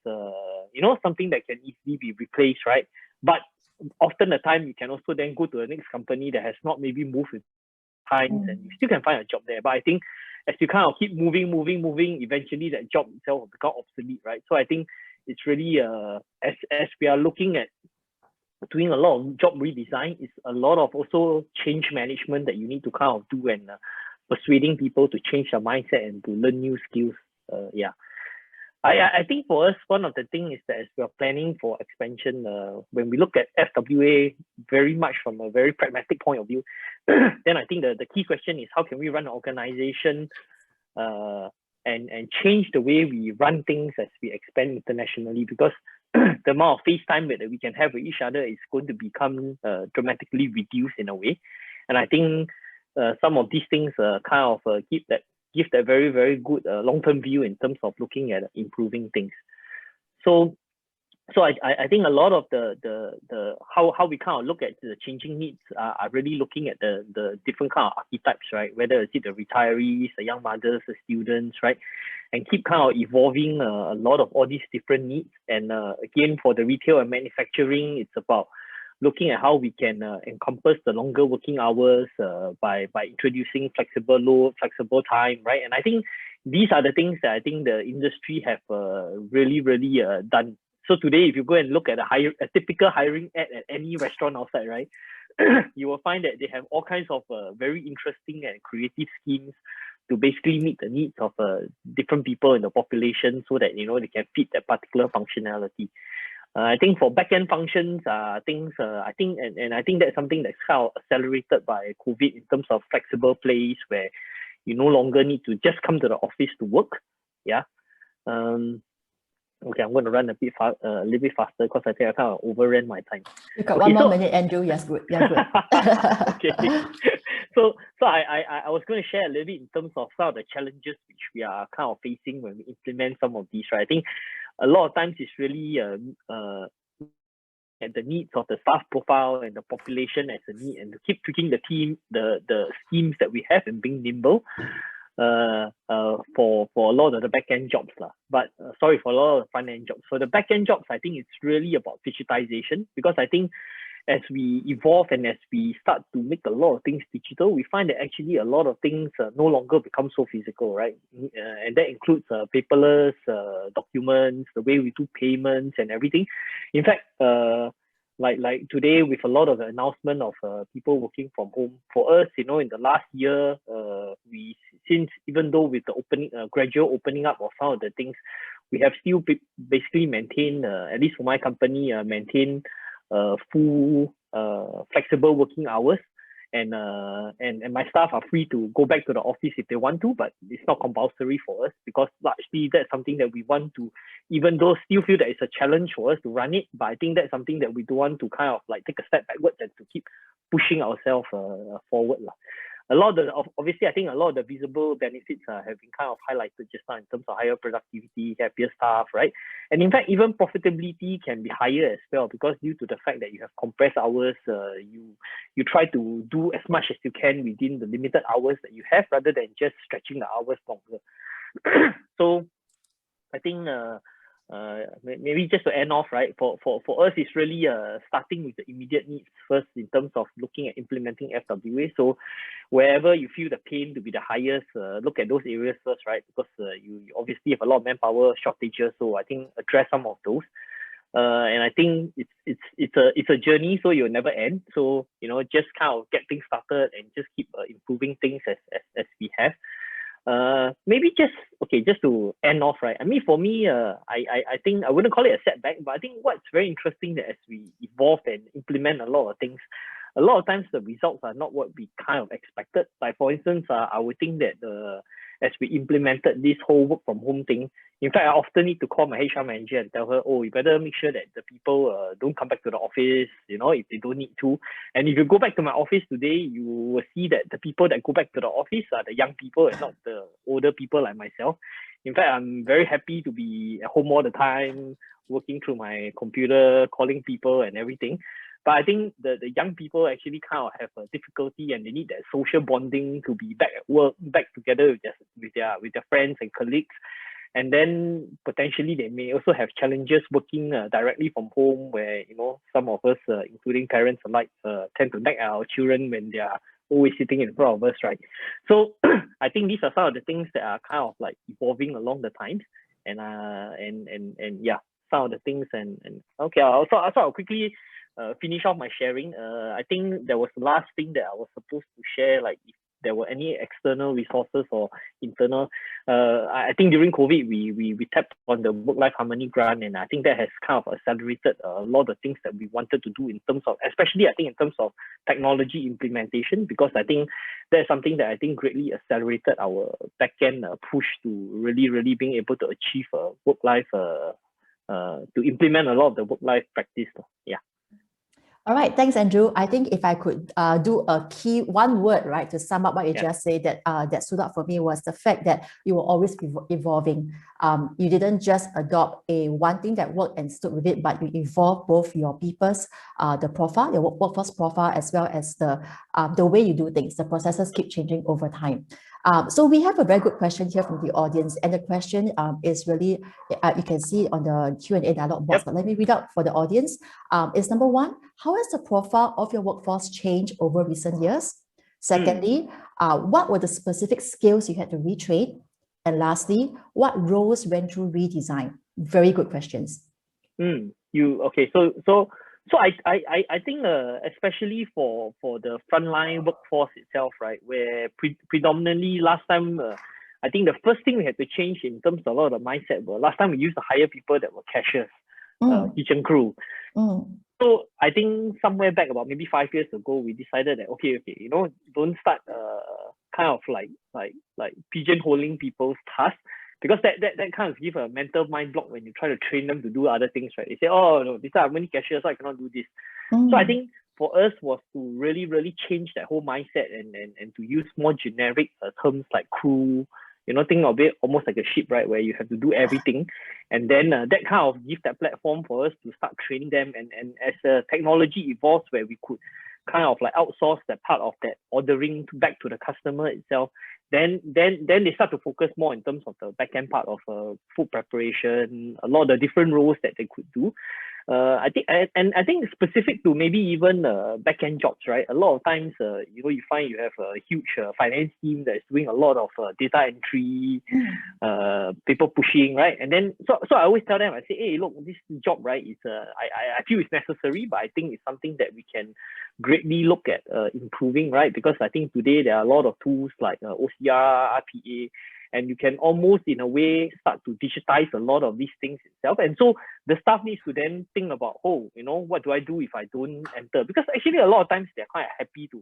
something that can easily be replaced, right? But often the time you can also then go to the next company that has not maybe moved with times, and you still can find a job there. But I think as you kind of keep moving, eventually that job itself will become obsolete, right? So I think it's really as we are looking at doing a lot of job redesign, it's a lot of also change management that you need to kind of do, and persuading people to change their mindset and to learn new skills. I think for us, one of the things is that as we are planning for expansion, when we look at FWA very much from a very pragmatic point of view, then I think the key question is how can we run an organization and change the way we run things as we expand internationally, because the amount of face time that we can have with each other is going to become dramatically reduced in a way. And I think some of these things kind of give that very, very good long-term view in terms of looking at improving things. So I think a lot of the how we kind of look at the changing needs are really looking at the different kind of archetypes, right? Whether it's the retirees, the young mothers, the students, right? And keep kind of evolving a lot of all these different needs. And again, for the retail and manufacturing, it's about looking at how we can encompass the longer working hours by introducing flexible load, flexible time, right? And I think these are the things that I think the industry have really done. So today, if you go and look at a typical hiring ad at any restaurant outside, right, you will find that they have all kinds of very interesting and creative schemes to basically meet the needs of different people in the population, so that they can fit that particular functionality. I think for back-end functions, I think that's something that's kind of accelerated by COVID in terms of flexible place, where you no longer need to just come to the office to work. Yeah. Okay, I'm going to run a little bit faster because I think I kind of overran my time. You got one more minute, Andrew. Yes, good. Yeah, good. Okay. So I was going to share a little bit in terms of some of the challenges which we are kind of facing when we implement some of these, right? I think a lot of times it's really at the needs of the staff profile and the population as a need, and to keep tweaking the schemes that we have and being nimble for a lot of the back-end jobs. But sorry, for a lot of the front-end jobs. For the back-end jobs, I think it's really about digitization, because I think as we evolve and as we start to make a lot of things digital, we find that actually a lot of things no longer become so physical, right? And that includes paperless documents, the way we do payments and everything. In fact, like today, with a lot of the announcement of people working from home, for us, in the last year, even though with the gradual opening up of some of the things, we have still basically maintained, at least for my company, full flexible working hours, and my staff are free to go back to the office if they want to, but it's not compulsory for us, because largely that's something that we want to, even though still feel that it's a challenge for us to run it, but I think that's something that we don't want to kind of like take a step backwards and to keep pushing ourselves forward. Obviously, I think a lot of the visible benefits have been kind of highlighted just now in terms of higher productivity, happier staff, right? And in fact, even profitability can be higher as well, because due to the fact that you have compressed hours, you try to do as much as you can within the limited hours that you have, rather than just stretching the hours longer. So I think maybe just to end off, right, for us, it's really starting with the immediate needs first in terms of looking at implementing FWA. So wherever you feel the pain to be the highest, look at those areas first, right? Because you obviously have a lot of manpower shortages, so I think address some of those. And I think it's a journey, so you'll never end. So just kind of get things started and just keep improving things as we have. Maybe just to end off, right? I mean, for me, I think I wouldn't call it a setback, but I think what's very interesting that as we evolve and implement a lot of things, a lot of times the results are not what we kind of expected. Like for instance, I would think that as we implemented this whole work from home thing, in fact, I often need to call my HR manager and tell her, oh, you better make sure that the people don't come back to the office, if they don't need to. And if you go back to my office today, you will see that the people that go back to the office are the young people and not the older people like myself. In fact, I'm very happy to be at home all the time, working through my computer, calling people and everything. But I think the young people actually kind of have a difficulty, and they need that social bonding to be back at work, back together with their friends and colleagues. And then potentially they may also have challenges working directly from home, where some of us, including parents alike, tend to nag our children when they are always sitting in front of us, right? So I think these are some of the things that are kind of like evolving along the times, and yeah, some of the things and okay, I'll quickly finish off my sharing. I think there was the last thing that I was supposed to share, like if there were any external resources or internal. I think during COVID, we tapped on the Work-Life Harmony grant, and I think that has kind of accelerated a lot of the things that we wanted to do in terms of, especially I think in terms of technology implementation, because I think that's something that I think greatly accelerated our back-end push to really being able to achieve work-life, to implement a lot of the work-life practice. Yeah. All right, thanks, Andrew. I think if I could do a key one word, right, to sum up what you just said, that stood out for me was the fact that you were always evolving. You didn't just adopt one thing that worked and stood with it, but you evolved both your people's the profile, your workforce profile, as well as the way you do things. The processes keep changing over time. So we have a very good question here from the audience, and the question is really, you can see it on the Q&A dialog box, but let me read out for the audience. Is number one, how has the profile of your workforce changed over recent years? Secondly, what were the specific skills you had to retrain? And lastly, what roles went through redesign? Very good questions. Okay, so I think especially for the frontline workforce itself, right, where predominantly last time, I think the first thing we had to change in terms of a lot of the mindset were last time we used to hire people that were cashiers, kitchen crew. So I think somewhere back about maybe 5 years ago, we decided that okay, don't start kind of like pigeonholing people's tasks, because that kind of give a mental mind block when you try to train them to do other things, right? They say, oh no, these are many cashiers, so I cannot do this. So I think for us was to really change that whole mindset and to use more generic terms like crew. Think of it almost like a ship, right, where you have to do everything, and then that kind of give that platform for us to start training them, and as technology evolves, where we could kind of like outsource that part of that ordering back to the customer itself, then they start to focus more in terms of the back end part of food preparation, a lot of the different roles that they could do. I think specific to maybe even back end jobs, right? A lot of times, you find you have a huge finance team that is doing a lot of data entry, paper pushing, right? And then so I always tell them, I say, hey, look, this job, right, is I feel it's necessary, but I think it's something that we can greatly look at improving, right? Because I think today there are a lot of tools like OCR, RPA, and you can almost in a way start to digitize a lot of these things itself. And so the staff needs to then think about, what do I do if I don't enter? Because actually a lot of times they're quite happy to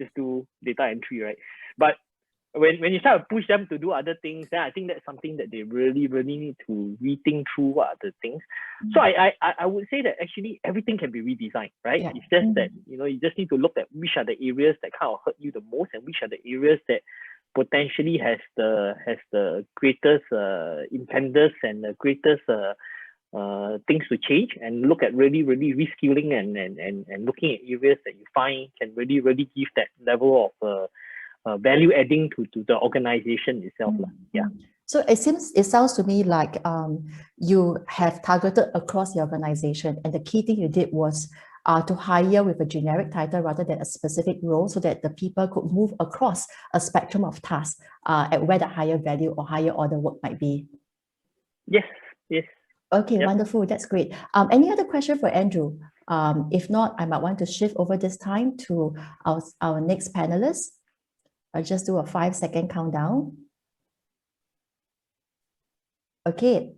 just do data entry, right? But when you start to push them to do other things, then I think that's something that they really need to rethink through what are the things. So I would say that actually everything can be redesigned, right? It's just that, you just need to look at which are the areas that kind of hurt you the most, and which are the areas that potentially has the greatest impenders and the greatest things to change, and look at really reskilling and looking at areas that you find can really give that level of value adding to the organization itself. So it sounds to me like you have targeted across the organization, and the key thing you did was to hire with a generic title rather than a specific role, so that the people could move across a spectrum of tasks at where the higher value or higher order work might be. Yes. Okay, wonderful. That's great. Any other question for Andrew? If not, I might want to shift over this time to our next panelist. I'll just do a 5-second countdown. Okay.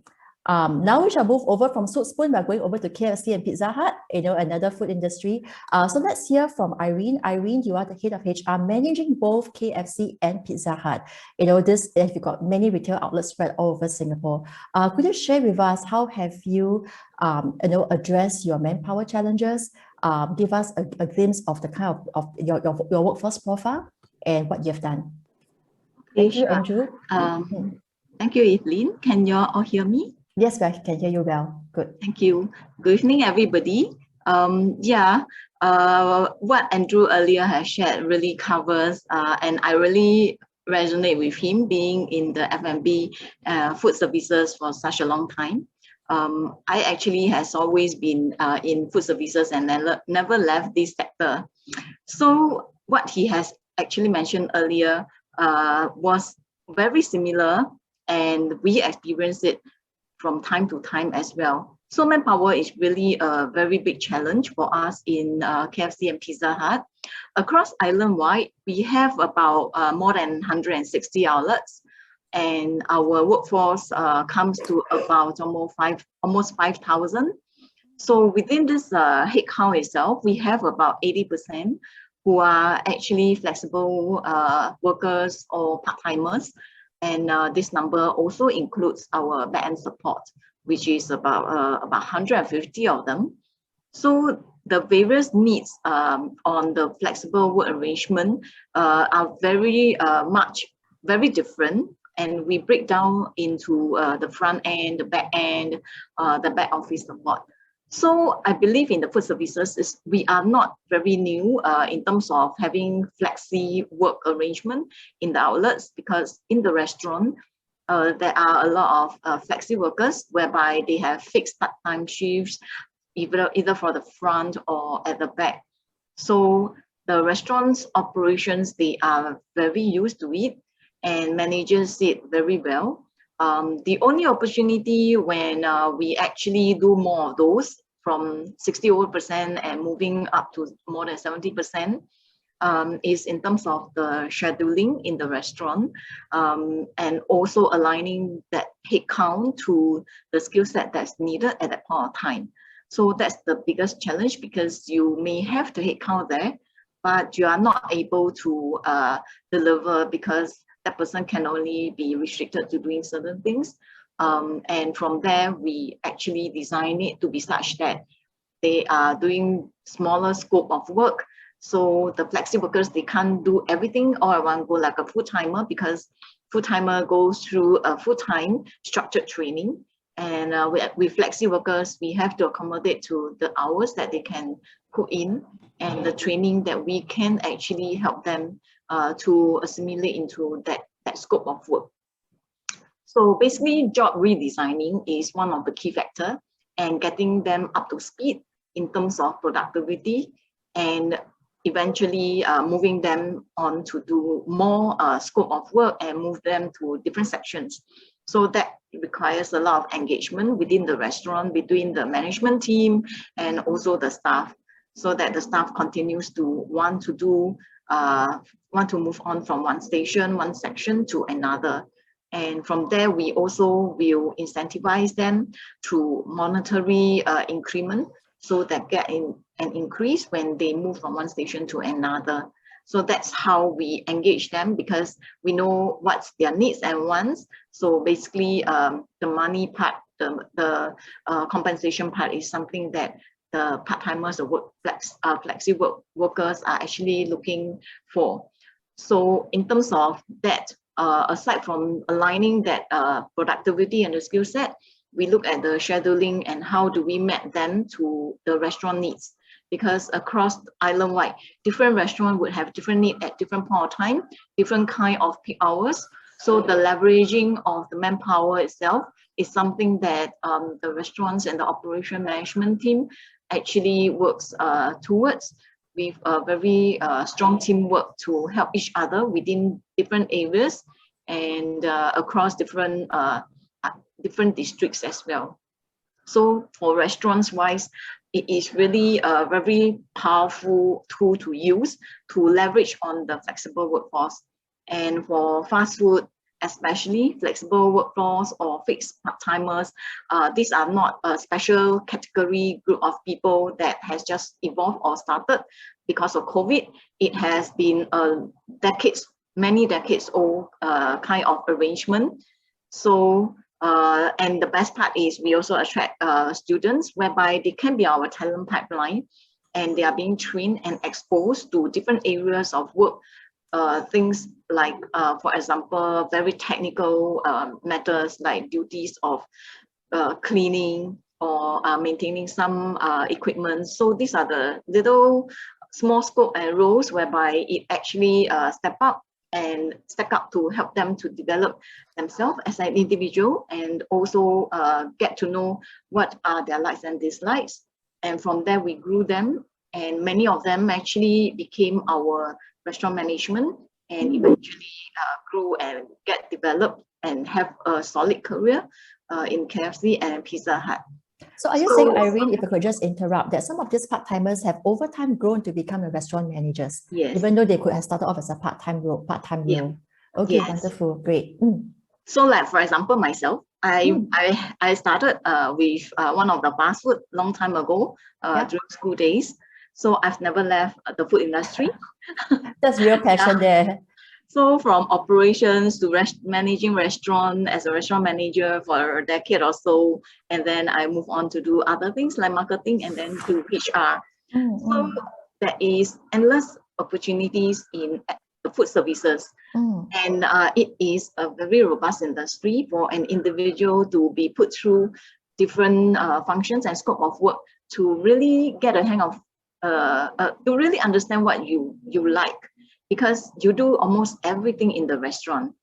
Now we shall move over from Soup Spoon. We're going over to KFC and Pizza Hut, another food industry. So let's hear from Irene. Irene, you are the head of HR managing both KFC and Pizza Hut. You've got many retail outlets spread all over Singapore. Could you share with us how have you, addressed your manpower challenges? Give us a glimpse of the kind of your workforce profile and what you've done. Thank you, Andrew. Thank you, Evelyn. Can you all hear me? Yes, I can hear you well. Good. Thank you. Good evening, everybody. What Andrew earlier has shared really covers, and I really resonate with him being in the F&B food services for such a long time. I actually has always been in food services and never left this sector. So what he has actually mentioned earlier was very similar, and we experienced it from time to time as well. So manpower is really a very big challenge for us in KFC and Pizza Hut. Across island-wide, we have about more than 160 outlets, and our workforce comes to about almost 5,000. So within this headcount itself, we have about 80% who are actually flexible workers or part-timers. And this number also includes our back-end support, which is about 150 of them. So the various needs on the flexible work arrangement are very different. And we break down into the front end, the back end, the back office support. So I believe in the food services, we are not very new in terms of having flexi work arrangement in the outlets, because in the restaurant, there are a lot of flexi workers whereby they have fixed part-time shifts, either for the front or at the back. So the restaurant's operations, they are very used to it, and managers see it very well. The only opportunity when we actually do more of those, from 60% and moving up to more than 70%, is in terms of the scheduling in the restaurant, and also aligning that headcount to the skill set that's needed at that point of time. So that's the biggest challenge, because you may have the headcount there, but you are not able to deliver because that person can only be restricted to doing certain things. And from there, we actually design it to be such that they are doing smaller scope of work. So the flexi workers, they can't do everything all at one go like a full-timer, because full-timer goes through a full-time structured training. And with flexi workers, we have to accommodate to the hours that they can put in and the training that we can actually help them to assimilate into that scope of work. So basically, job redesigning is one of the key factors, and getting them up to speed in terms of productivity, and eventually moving them on to do more scope of work and move them to different sections. So that requires a lot of engagement within the restaurant, between the management team and also the staff, so that the staff continues to want to move on from one station, one section to another. And from there, we also will incentivize them through monetary increment, so that get an increase when they move from one station to another. So that's how we engage them, because we know what's their needs and wants. So basically, the money part, the compensation part is something that the part-timers or flexi workers are actually looking for. So in terms of that, aside from aligning that productivity and the skill set, we look at the scheduling and how do we map them to the restaurant needs. Because across island-wide, different restaurants would have different needs at different point of time, different kind of peak hours. So the leveraging of the manpower itself is something that the restaurants and the operation management team actually works towards, with a very strong teamwork to help each other within different areas and across different districts as well. So for restaurants wise, it is really a very powerful tool to use to leverage on the flexible workforce. And for fast food, especially flexible workforce or fixed part-timers, these are not a special category group of people that has just evolved or started because of COVID. It has been many decades old kind of arrangement. So and the best part is we also attract students, whereby they can be our talent pipeline, and they are being trained and exposed to different areas of work. Things like, for example, very technical matters like duties of cleaning or maintaining some equipment. So these are the little small scope and roles whereby it actually step up to help them to develop themselves as an individual, and also get to know what are their likes and dislikes. And from there we grew them, and many of them actually became our restaurant management, and eventually grew and get developed and have a solid career in KFC and Pizza Hut. So are you saying, Irene, if I could just interrupt, that some of these part-timers have over time grown to become restaurant managers, Yes. even though they could have started off as a part-time role? Yeah. Okay, Yes. wonderful, great. So like, for example, myself, I started with one of the fast food long time ago during school days. So I've never left the food industry. That's real passion there. So from operations to managing restaurant as a restaurant manager for a decade or so, and then I move on to do other things like marketing and then do HR. So there is endless opportunities in the food services, and it is a very robust industry for an individual to be put through different functions and scope of work to really get a hang of, to really understand what you like. Because you do almost everything in the restaurant,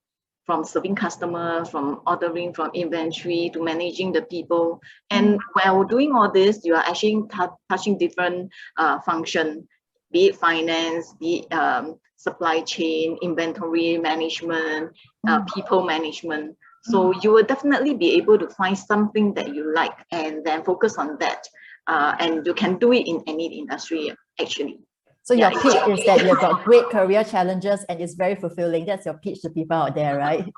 from serving customers, from ordering, from inventory to managing the people. And while doing all this, you are actually touching different functions, be it finance, be it supply chain, inventory management, people management. So you will definitely be able to find something that you like and then focus on that. And you can do it in any industry, actually. So your pitch is that you've got great career challenges and it's very fulfilling. That's your pitch to people out there, right?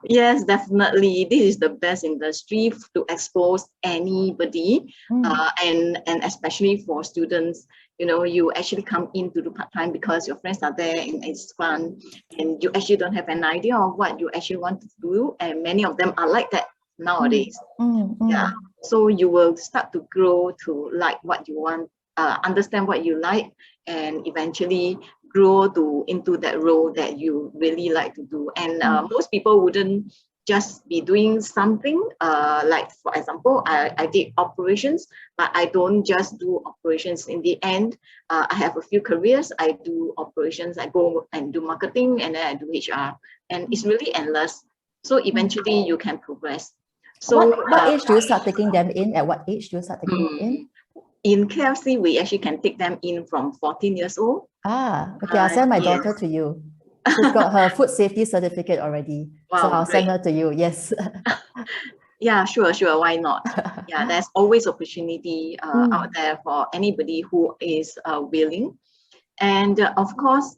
Yes, definitely. This is the best industry to expose anybody, and especially for students. You know, you actually come in to do part-time because your friends are there and it's fun, and you actually don't have an idea of what you actually want to do, and many of them are like that nowadays. Yeah, so you will start to grow to like what you want, understand what you like, and eventually grow into that role that you really like to do. And most people wouldn't just be doing something like, for example, I did operations, but I don't just do operations. In the end, I have a few careers. I do operations, I go and do marketing, and then I do HR, and it's really endless. So eventually you can progress. So what age do you start taking them in? At what age do you start taking them in? In KFC, we actually can take them in from 14 years old. Okay, I'll send my daughter to you. She's got her food safety certificate already. Wow, so I'll great. send her to you, yes. Yeah, sure, why not? Yeah, there's always opportunity out there for anybody who is willing. And of course,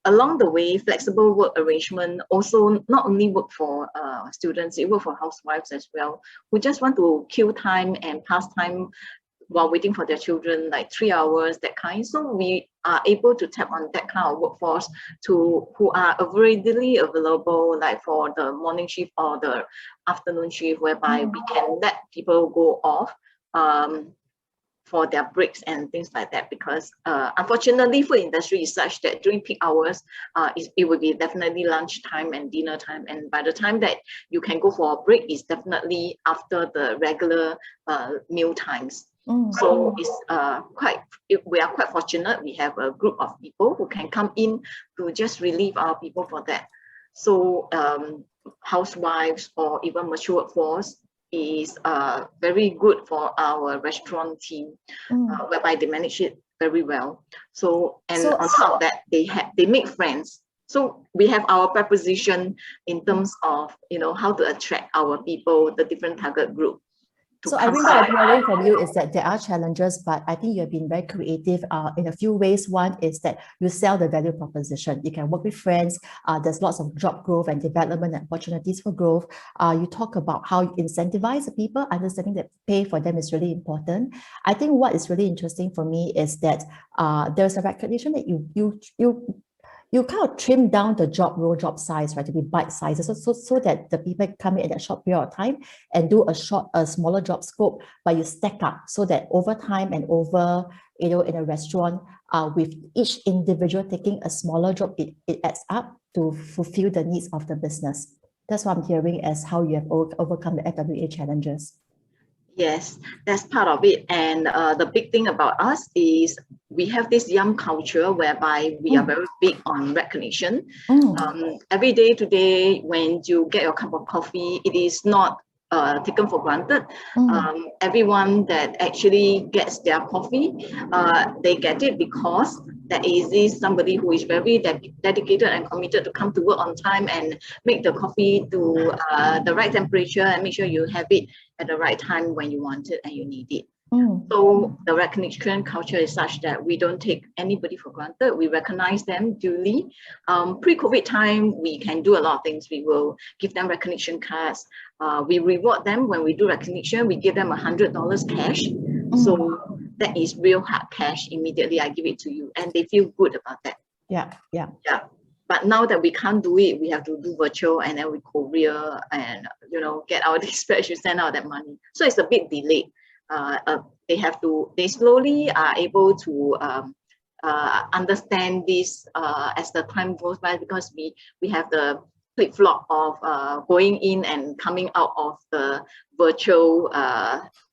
along the way, flexible work arrangement also not only work for students, it work for housewives as well, who just want to kill time and pass time while waiting for their children, like 3 hours, that kind. So we are able to tap on that kind of workforce who are readily available, like for the morning shift or the afternoon shift, whereby we can let people go off for their breaks and things like that. Because unfortunately, food industry is such that during peak hours, it will be definitely lunch time and dinner time. And by the time that you can go for a break, is definitely after the regular meal times. So it's we are quite fortunate. We have a group of people who can come in to just relieve our people for that. So housewives or even mature workforce is very good for our restaurant team, whereby they manage it very well. So on top of that, they make friends. So we have our preposition in terms of, you know, how to attract our people, the different target group. So I think what I'm hearing from you is that there are challenges, but I think you have been very creative in a few ways. One is that you sell the value proposition. You can work with friends. There's lots of job growth and development and opportunities for growth. You talk about how you incentivize the people, understanding that pay for them is really important. I think what is really interesting for me is that there's a recognition that you kind of trim down the job role, job size, right, to be bite sizes, so that the people come in at that short period of time and do a smaller job scope, but you stack up so that over time and over, you know, in a restaurant, with each individual taking a smaller job, it adds up to fulfill the needs of the business. That's what I'm hearing as how you have overcome the FWA challenges. Yes, that's part of it. And the big thing about us is we have this young culture whereby we are very big on recognition. Every day today, when you get your cup of coffee, it is not taken for granted. Everyone that actually gets their coffee, they get it because there is this somebody who is very dedicated and committed to come to work on time and make the coffee to the right temperature and make sure you have it at the right time when you want it and you need it. So the recognition culture is such that we don't take anybody for granted. We recognize them duly. Pre-COVID time, we can do a lot of things. We will give them recognition cards. We reward them when we do recognition. We give them $100 cash. So that is real hard cash. Immediately, I give it to you, and they feel good about that. Yeah. But now that we can't do it, we have to do virtual, and then we courier and get our dispatch to send out that money. So it's a bit delayed. They slowly are able to understand this as the time goes by, because we have the flip-flop of going in and coming out of the virtual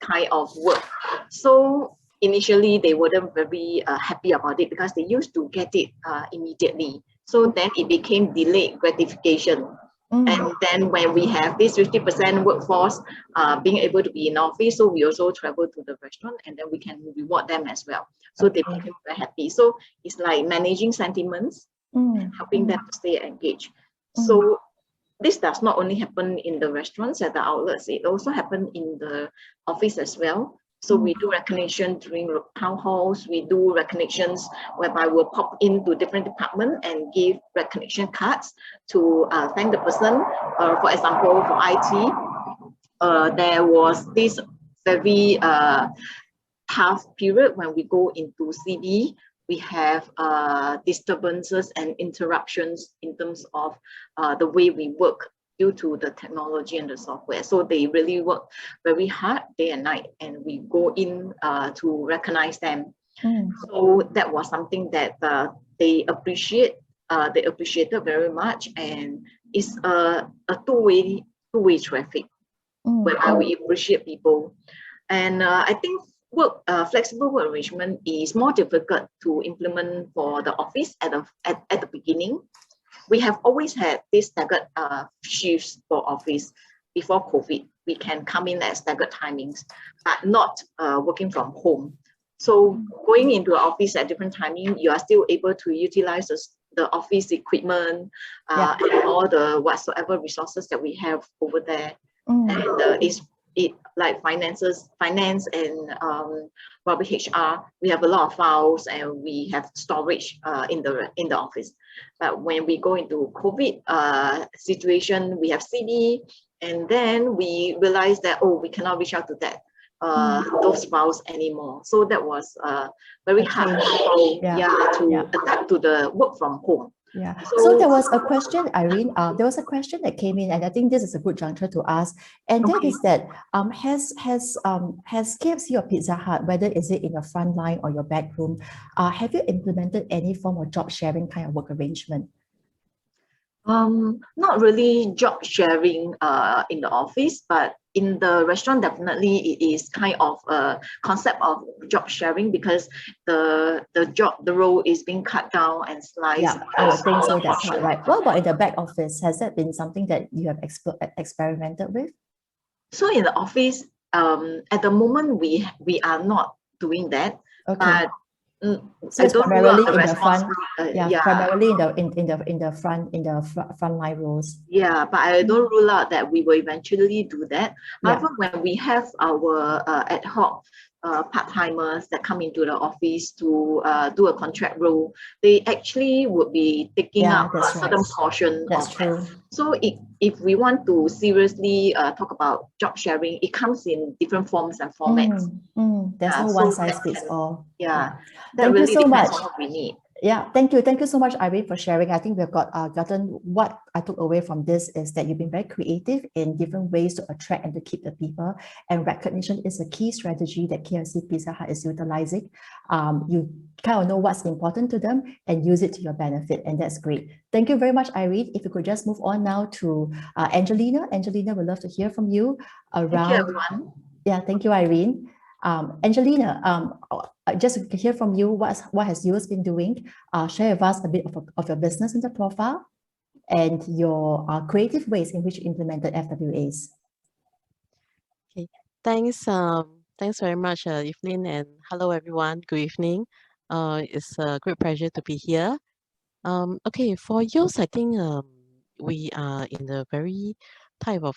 kind of work. So initially they weren't very happy about it because they used to get it immediately. So then it became delayed gratification. And then when we have this 50% workforce being able to be in office, so we also travel to the restaurant and then we can reward them as well. So they became very happy. So it's like managing sentiments, helping them to stay engaged. So this does not only happen in the restaurants at the outlets, it also happens in the office as well. So we do recognition during town halls. We do recognitions whereby we'll pop into different departments and give recognition cards to thank the person. For example, for IT, there was this very tough period when we go into CB. We have disturbances and interruptions in terms of the way we work due to the technology and the software. So they really work very hard day and night, and we go in to recognize them. So that was something that they appreciated very much, and it's a two-way traffic whereby we appreciate people. And I think flexible work arrangement is more difficult to implement for the office at the beginning. We have always had these staggered shifts for office before COVID. We can come in at staggered timings, but not working from home. So going into the office at different timing, you are still able to utilize the office equipment and all the whatsoever resources that we have over there. And it like finance and probably HR, we have a lot of files and we have storage in the office. But when we go into COVID situation, we have CD, and then we realize that we cannot reach out to those files anymore. So that was very hard to adapt to the work from home. Yeah. So there was a question, Irene. There was a question that came in, and I think this is a good juncture to ask. And that is that has KFC or Pizza Hut, whether is it in your front line or your back room, have you implemented any form of job sharing kind of work arrangement? Not really job sharing in the office, but in the restaurant, definitely it is kind of a concept of job sharing, because the role is being cut down and sliced. Yeah, I would think so. That's not right. What about in the back office? Has that been something that you have experimented with? So in the office, at the moment we are not doing that. Okay. But so it's primarily in the front, primarily in the frontline roles. Yeah, but I don't rule out that we will eventually do that. However, when we have our ad hoc part-timers that come into the office to do a contract role, they actually would be taking up a certain portion of that. So if we want to seriously talk about job sharing, it comes in different forms and formats. There's no one size fits all. Yeah, thank really you so much. What we need. Yeah, thank you so much, Irene, for sharing. I think we've gotten what I took away from this is that you've been very creative in different ways to attract and to keep the people, and recognition is a key strategy that KFC Pizza Hut is utilizing. You kind of know what's important to them and use it to your benefit, and that's great. Thank you very much, Irene. If you could just move on now to Angelina. Angelina, we'd love to hear from you around. Thank you, everyone. Yeah, thank you, Irene. Angelina, just to hear from you, what has yours been doing? Share with us a bit of your business in the profile and your creative ways in which you implemented FWAs. Okay, thanks very much, Evelyn, and hello everyone. Good evening. It's a great pleasure to be here. Okay, for yours, I think we are in a very type of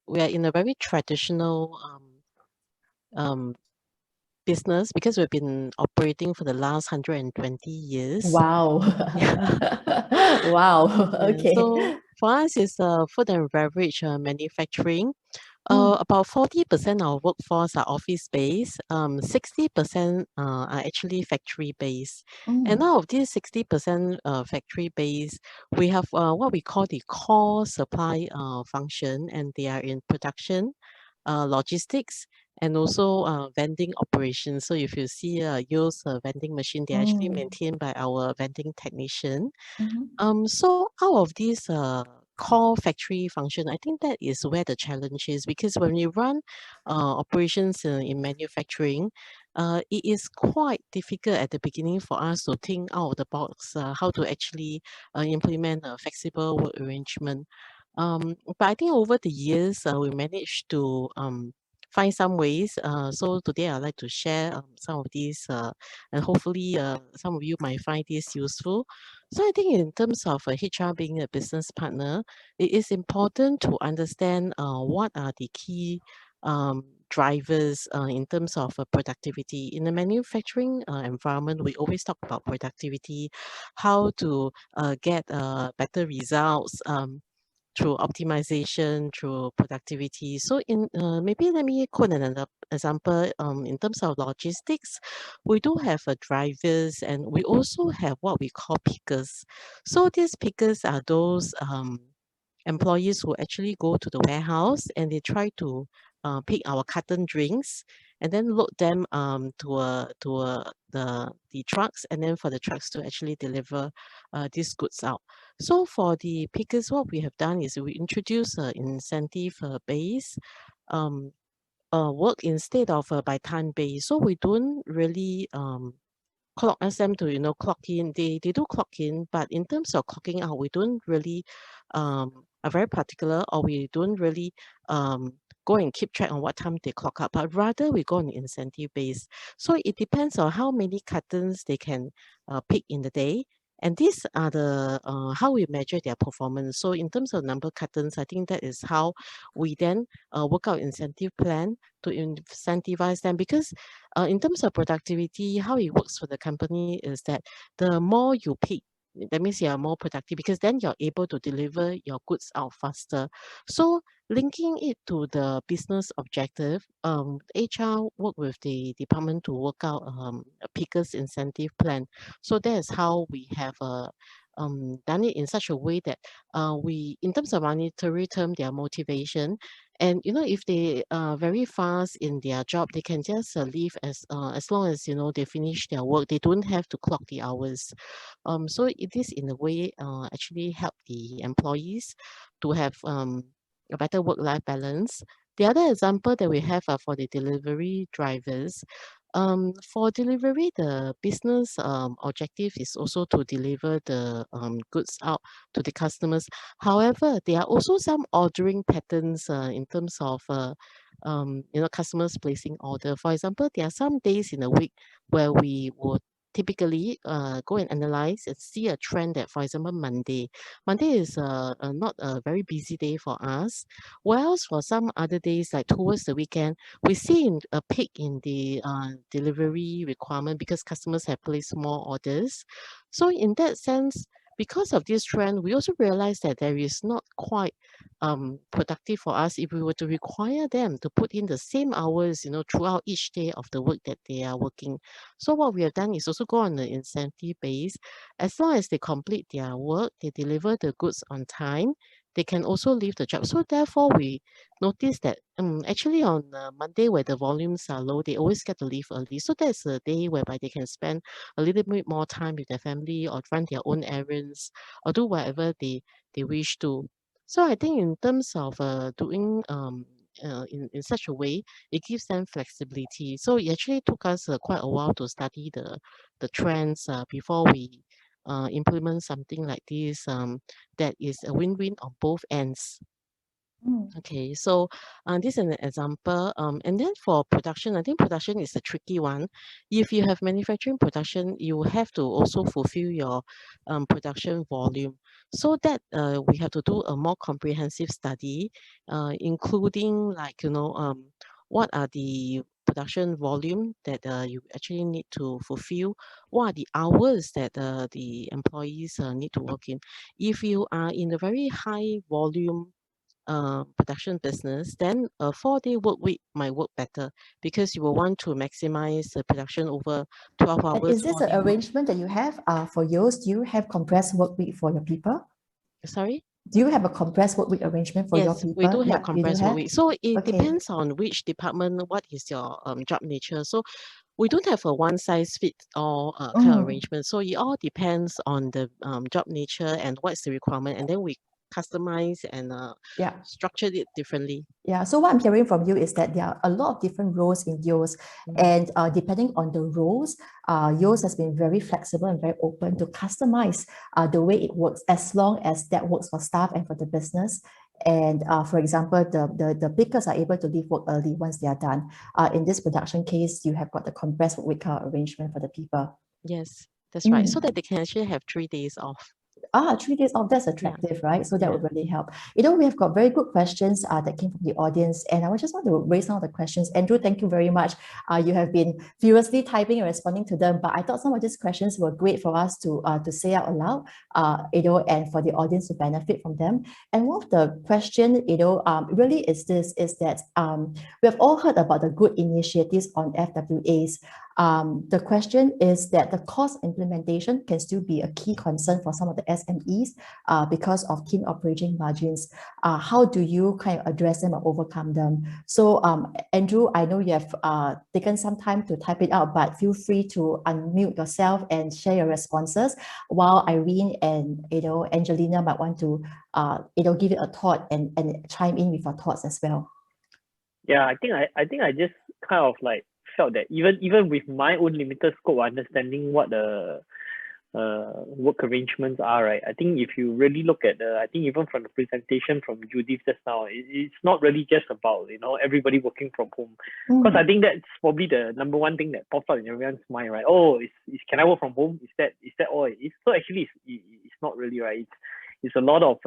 we are in a very traditional um, business because we've been operating for the last 120 years. Wow. Yeah. Wow. Yeah, Okay. so for us, it's food and beverage manufacturing. About 40% of our workforce are office-based. 60% are actually factory-based. And out of these 60% factory-based, we have what we call the core supply function, and they are in production, logistics, and also vending operations. So if you see Yo's vending machine, they're actually maintained by our vending technician. So out of this core factory function, I think that is where the challenge is, because when you run operations in manufacturing, it is quite difficult at the beginning for us to think out of the box how to actually implement a flexible work arrangement. But I think over the years, we managed to find some ways. So today I'd like to share some of these, and hopefully some of you might find this useful. So I think in terms of HR being a business partner, it is important to understand what are the key drivers in terms of productivity. In the manufacturing environment, we always talk about productivity, how to get better results. Through optimization, through productivity. So in maybe let me quote another example. In terms of logistics, we do have drivers, and we also have what we call pickers. So these pickers are those employees who actually go to the warehouse and they try to pick our carton drinks and then load them the trucks, and then for the trucks to actually deliver these goods out. So for the pickers, what we have done is we introduce incentive base work instead of by time base. So we don't really ask them to clock in. They do clock in, but in terms of clocking out, we don't really are very particular, or we don't really go and keep track on what time they clock out, but rather we go on incentive base. So it depends on how many cartons they can pick in the day. And these are the how we measure their performance. So in terms of number of cartons, I think that is how we then work out incentive plan to incentivize them. Because in terms of productivity, how it works for the company is that the more you pick, that means you are more productive, because then you're able to deliver your goods out faster. So linking it to the business objective, HR work with the department to work out a pickers incentive plan. So that is how we have done it in such a way that we, in terms of monetary term, their motivation, and if they are very fast in their job, they can just leave as long as they finish their work. They don't have to clock the hours. So it is in a way actually help the employees to have a better work-life balance. The other example that we have for the delivery drivers. For delivery, the business objective is also to deliver the goods out to the customers. However, there are also some ordering patterns in terms of customers placing order. For example, there are some days in a week where we would typically go and analyze and see a trend that, for example, Monday is not a very busy day for us. Whereas for some other days, like towards the weekend, we see a peak in the delivery requirement because customers have placed more orders. So in that sense, because of this trend, we also realize that there is not quite productive for us if we were to require them to put in the same hours, throughout each day of the work that they are working. So what we have done is also go on the incentive base. As long as they complete their work, they deliver the goods on time, they can also leave the job. So therefore, we notice that actually on Monday, where the volumes are low, they always get to leave early. So that's a day whereby they can spend a little bit more time with their family, or run their own errands, or do whatever they wish to. So I think in terms of doing in such a way, it gives them flexibility. So it actually took us quite a while to study the trends before we implement something like this that is a win-win on both ends. Okay, so this is an example. And then for production, I think production is a tricky one. If you have manufacturing production, you have to also fulfill your production volume. So that we have to do a more comprehensive study, including like, what are the production volume that you actually need to fulfill? What are the hours that the employees need to work in? If you are in a very high volume production business, then a 4-day work week might work better because you will want to maximize the production over 12 And hours. is this an arrangement that you have for yours? Do you have compressed work week for your people? Sorry? Do you have a compressed work week arrangement for your Yes, people? we do have Yeah, you do compressed work have? week. So it Okay. depends on which department, what is your job nature. So we don't have a one-size-fits-all kind of arrangement. So it all depends on the job nature and what's the requirement, and then we customize and Yeah. structured it differently. Yeah, so what I'm hearing from you is that there are a lot of different roles in yours, and depending on the roles, yours has been very flexible and very open to customize the way it works, as long as that works for staff and for the business. And for example, the pickers are able to leave work early once they are done. In this production case, you have got the compressed work week arrangement for the people. Yes, that's right. So that they can actually have 3 days off. 3 days off, that's attractive, right? So that would really help. We have got very good questions that came from the audience, and I just want to raise some of the questions. Andrew, thank you very much. You have been furiously typing and responding to them, but I thought some of these questions were great for us to say out loud, and for the audience to benefit from them. And one of the question, really is that we have all heard about the good initiatives on FWAs. The question is that the cost implementation can still be a key concern for some of the SMEs because of thin operating margins. How do you kind of address them or overcome them? So Andrew, I know you have taken some time to type it out, but feel free to unmute yourself and share your responses, while Irene and Angelina might want to give it a thought and chime in with your thoughts as well. Yeah, I think I just kind of like felt that even with my own limited scope of understanding what the work arrangements are, right? I think if you really look at I think even from the presentation from Judith just now, it's not really just about everybody working from home, because I think that's probably the number one thing that pops up in everyone's mind, right? Oh, can I work from home? Is that all it is? So actually, it's not really, right. It's a lot of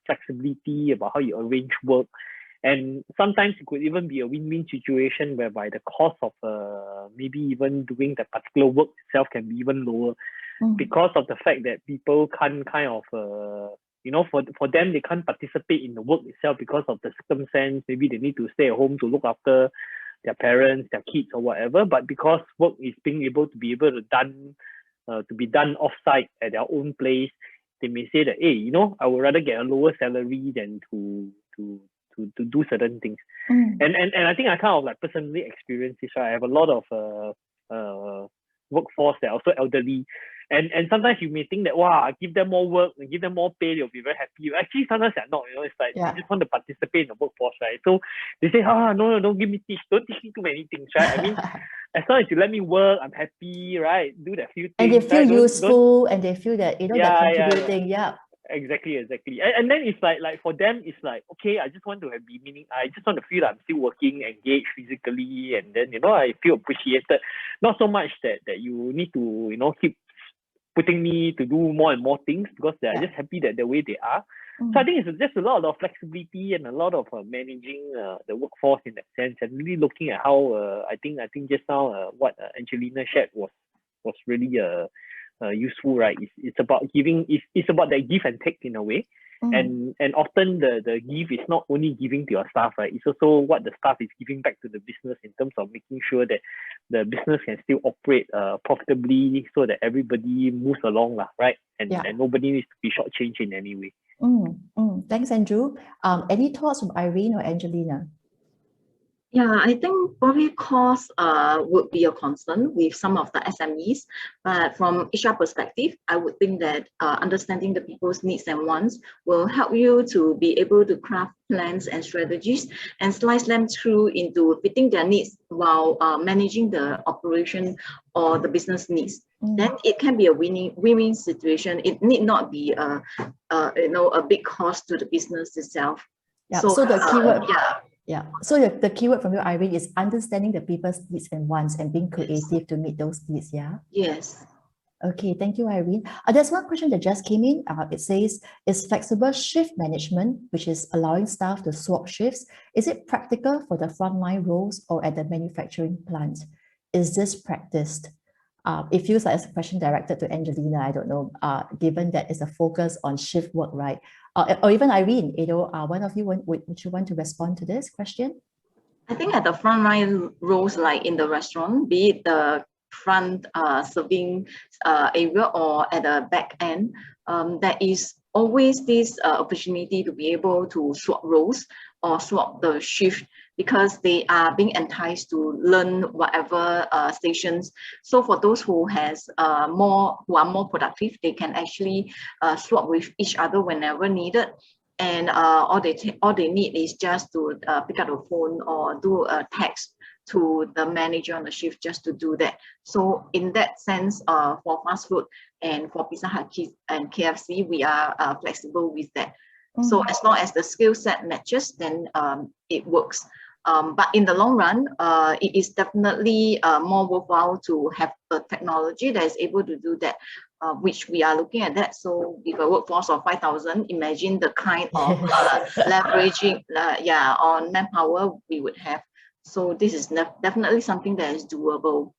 flexibility about how you arrange work. And sometimes it could even be a win-win situation whereby the cost of maybe even doing that particular work itself can be even lower, because of the fact that people can't kind of, for them, they can't participate in the work itself because of the circumstance. Maybe they need to stay at home to look after their parents, their kids or whatever. But because work is being able to be done off-site at their own place, they may say that, hey, I would rather get a lower salary than to do certain things. And I think I kind of like personally experienced this, right? I have a lot of workforce that are also elderly, and sometimes you may think that, wow, give them more work and give them more pay, they'll be very happy. Actually, sometimes they're not. It's like they just want to participate in the workforce, right? So they say, no, don't give me don't teach me too many things, right? I mean, as long as you let me work, I'm happy, right? Do that few things, and they feel right? useful, and they feel that they're contributing. Yeah. Exactly. And then it's like for them, it's like, okay, I just want to be meaning. I just want to feel that I'm still working, engaged physically, and then I feel appreciated. Not so much that you need to keep putting me to do more and more things, because they're just happy that the way they are. So I think it's just a lot of flexibility and a lot of managing the workforce in that sense, and really looking at how I think just now what Angelina shared was really useful, right? It's about giving. It's about that give and take in a way, and often the give is not only giving to your staff, right? It's also what the staff is giving back to the business in terms of making sure that the business can still operate profitably, so that everybody moves along, right? And nobody needs to be shortchanged in any way. Thanks, Andrew. Any thoughts from Irene or Angelina? Yeah, I think probably cost would be a concern with some of the SMEs, but from HR perspective, I would think that understanding the people's needs and wants will help you to be able to craft plans and strategies and slice them through into fitting their needs while managing the operation or the business needs. Then it can be a win-win situation. It need not be a big cost to the business itself. Yeah. So the keyword. Yeah. Yeah. So the keyword from you, Irene, is understanding the people's needs and wants and being creative to meet those needs. Yeah. Yes. Okay. Thank you, Irene. There's one question that just came in. It says, is flexible shift management, which is allowing staff to swap shifts, is it practical for the frontline roles or at the manufacturing plant? Is this practiced? It feels like it's a question directed to Angelina. I don't know, given that it's a focus on shift work, right? Or even Irene, one of you, would you want to respond to this question? I think at the frontline roles, like in the restaurant, be it the front serving area or at the back end, there is always this opportunity to be able to swap roles or swap the shift because they are being enticed to learn whatever stations. So for those who are more productive, they can actually swap with each other whenever needed. And all they need is just to pick up the phone or do a text to the manager on the shift just to do that. So in that sense, for fast food and for Pizza Hut and KFC, we are flexible with that. So as long as the skill set matches, then it works. But in the long run, it is definitely more worthwhile to have a technology that is able to do that, which we are looking at that. So with a workforce of 5,000, imagine the kind of leveraging on manpower we would have. So this is definitely something that is doable.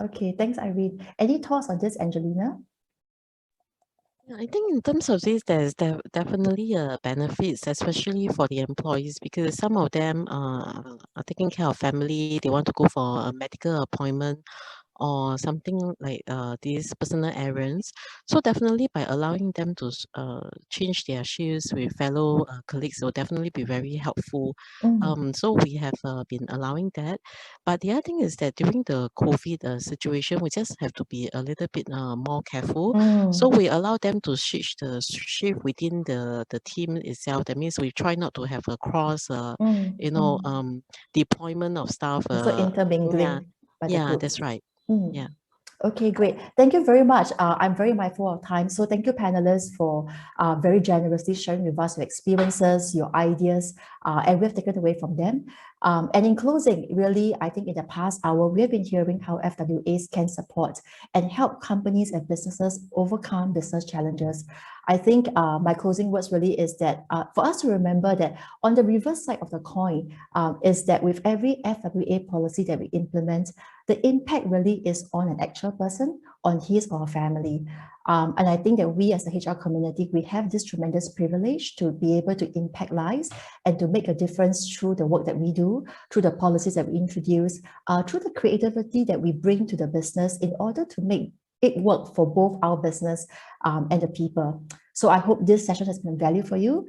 Okay, thanks, Irene. Any thoughts on this, Angelina? I think in terms of this, there's definitely benefits, especially for the employees, because some of them are taking care of family. They want to go for a medical appointment or something like these personal errands. So definitely by allowing them to change their shifts with fellow colleagues will definitely be very helpful. So we have been allowing that. But the other thing is that during the COVID situation, we just have to be a little bit more careful. So we allow them to switch the shift within the team itself. That means we try not to have a cross, deployment of staff. So intermingling. Yeah, that's right. Yeah. Okay, great. Thank you very much. I'm very mindful of time. So thank you, panelists, for very generously sharing with us your experiences, your ideas, and we've taken away from them. And in closing, really, I think in the past hour, we have been hearing how FWAs can support and help companies and businesses overcome business challenges. I think my closing words really is that for us to remember that on the reverse side of the coin is that with every FWA policy that we implement, the impact really is on an actual person, on his or her family. And I think that we as a HR community, we have this tremendous privilege to be able to impact lives and to make a difference through the work that we do, through the policies that we introduce, through the creativity that we bring to the business in order to make it work for both our business and the people. So I hope this session has been valuable for you.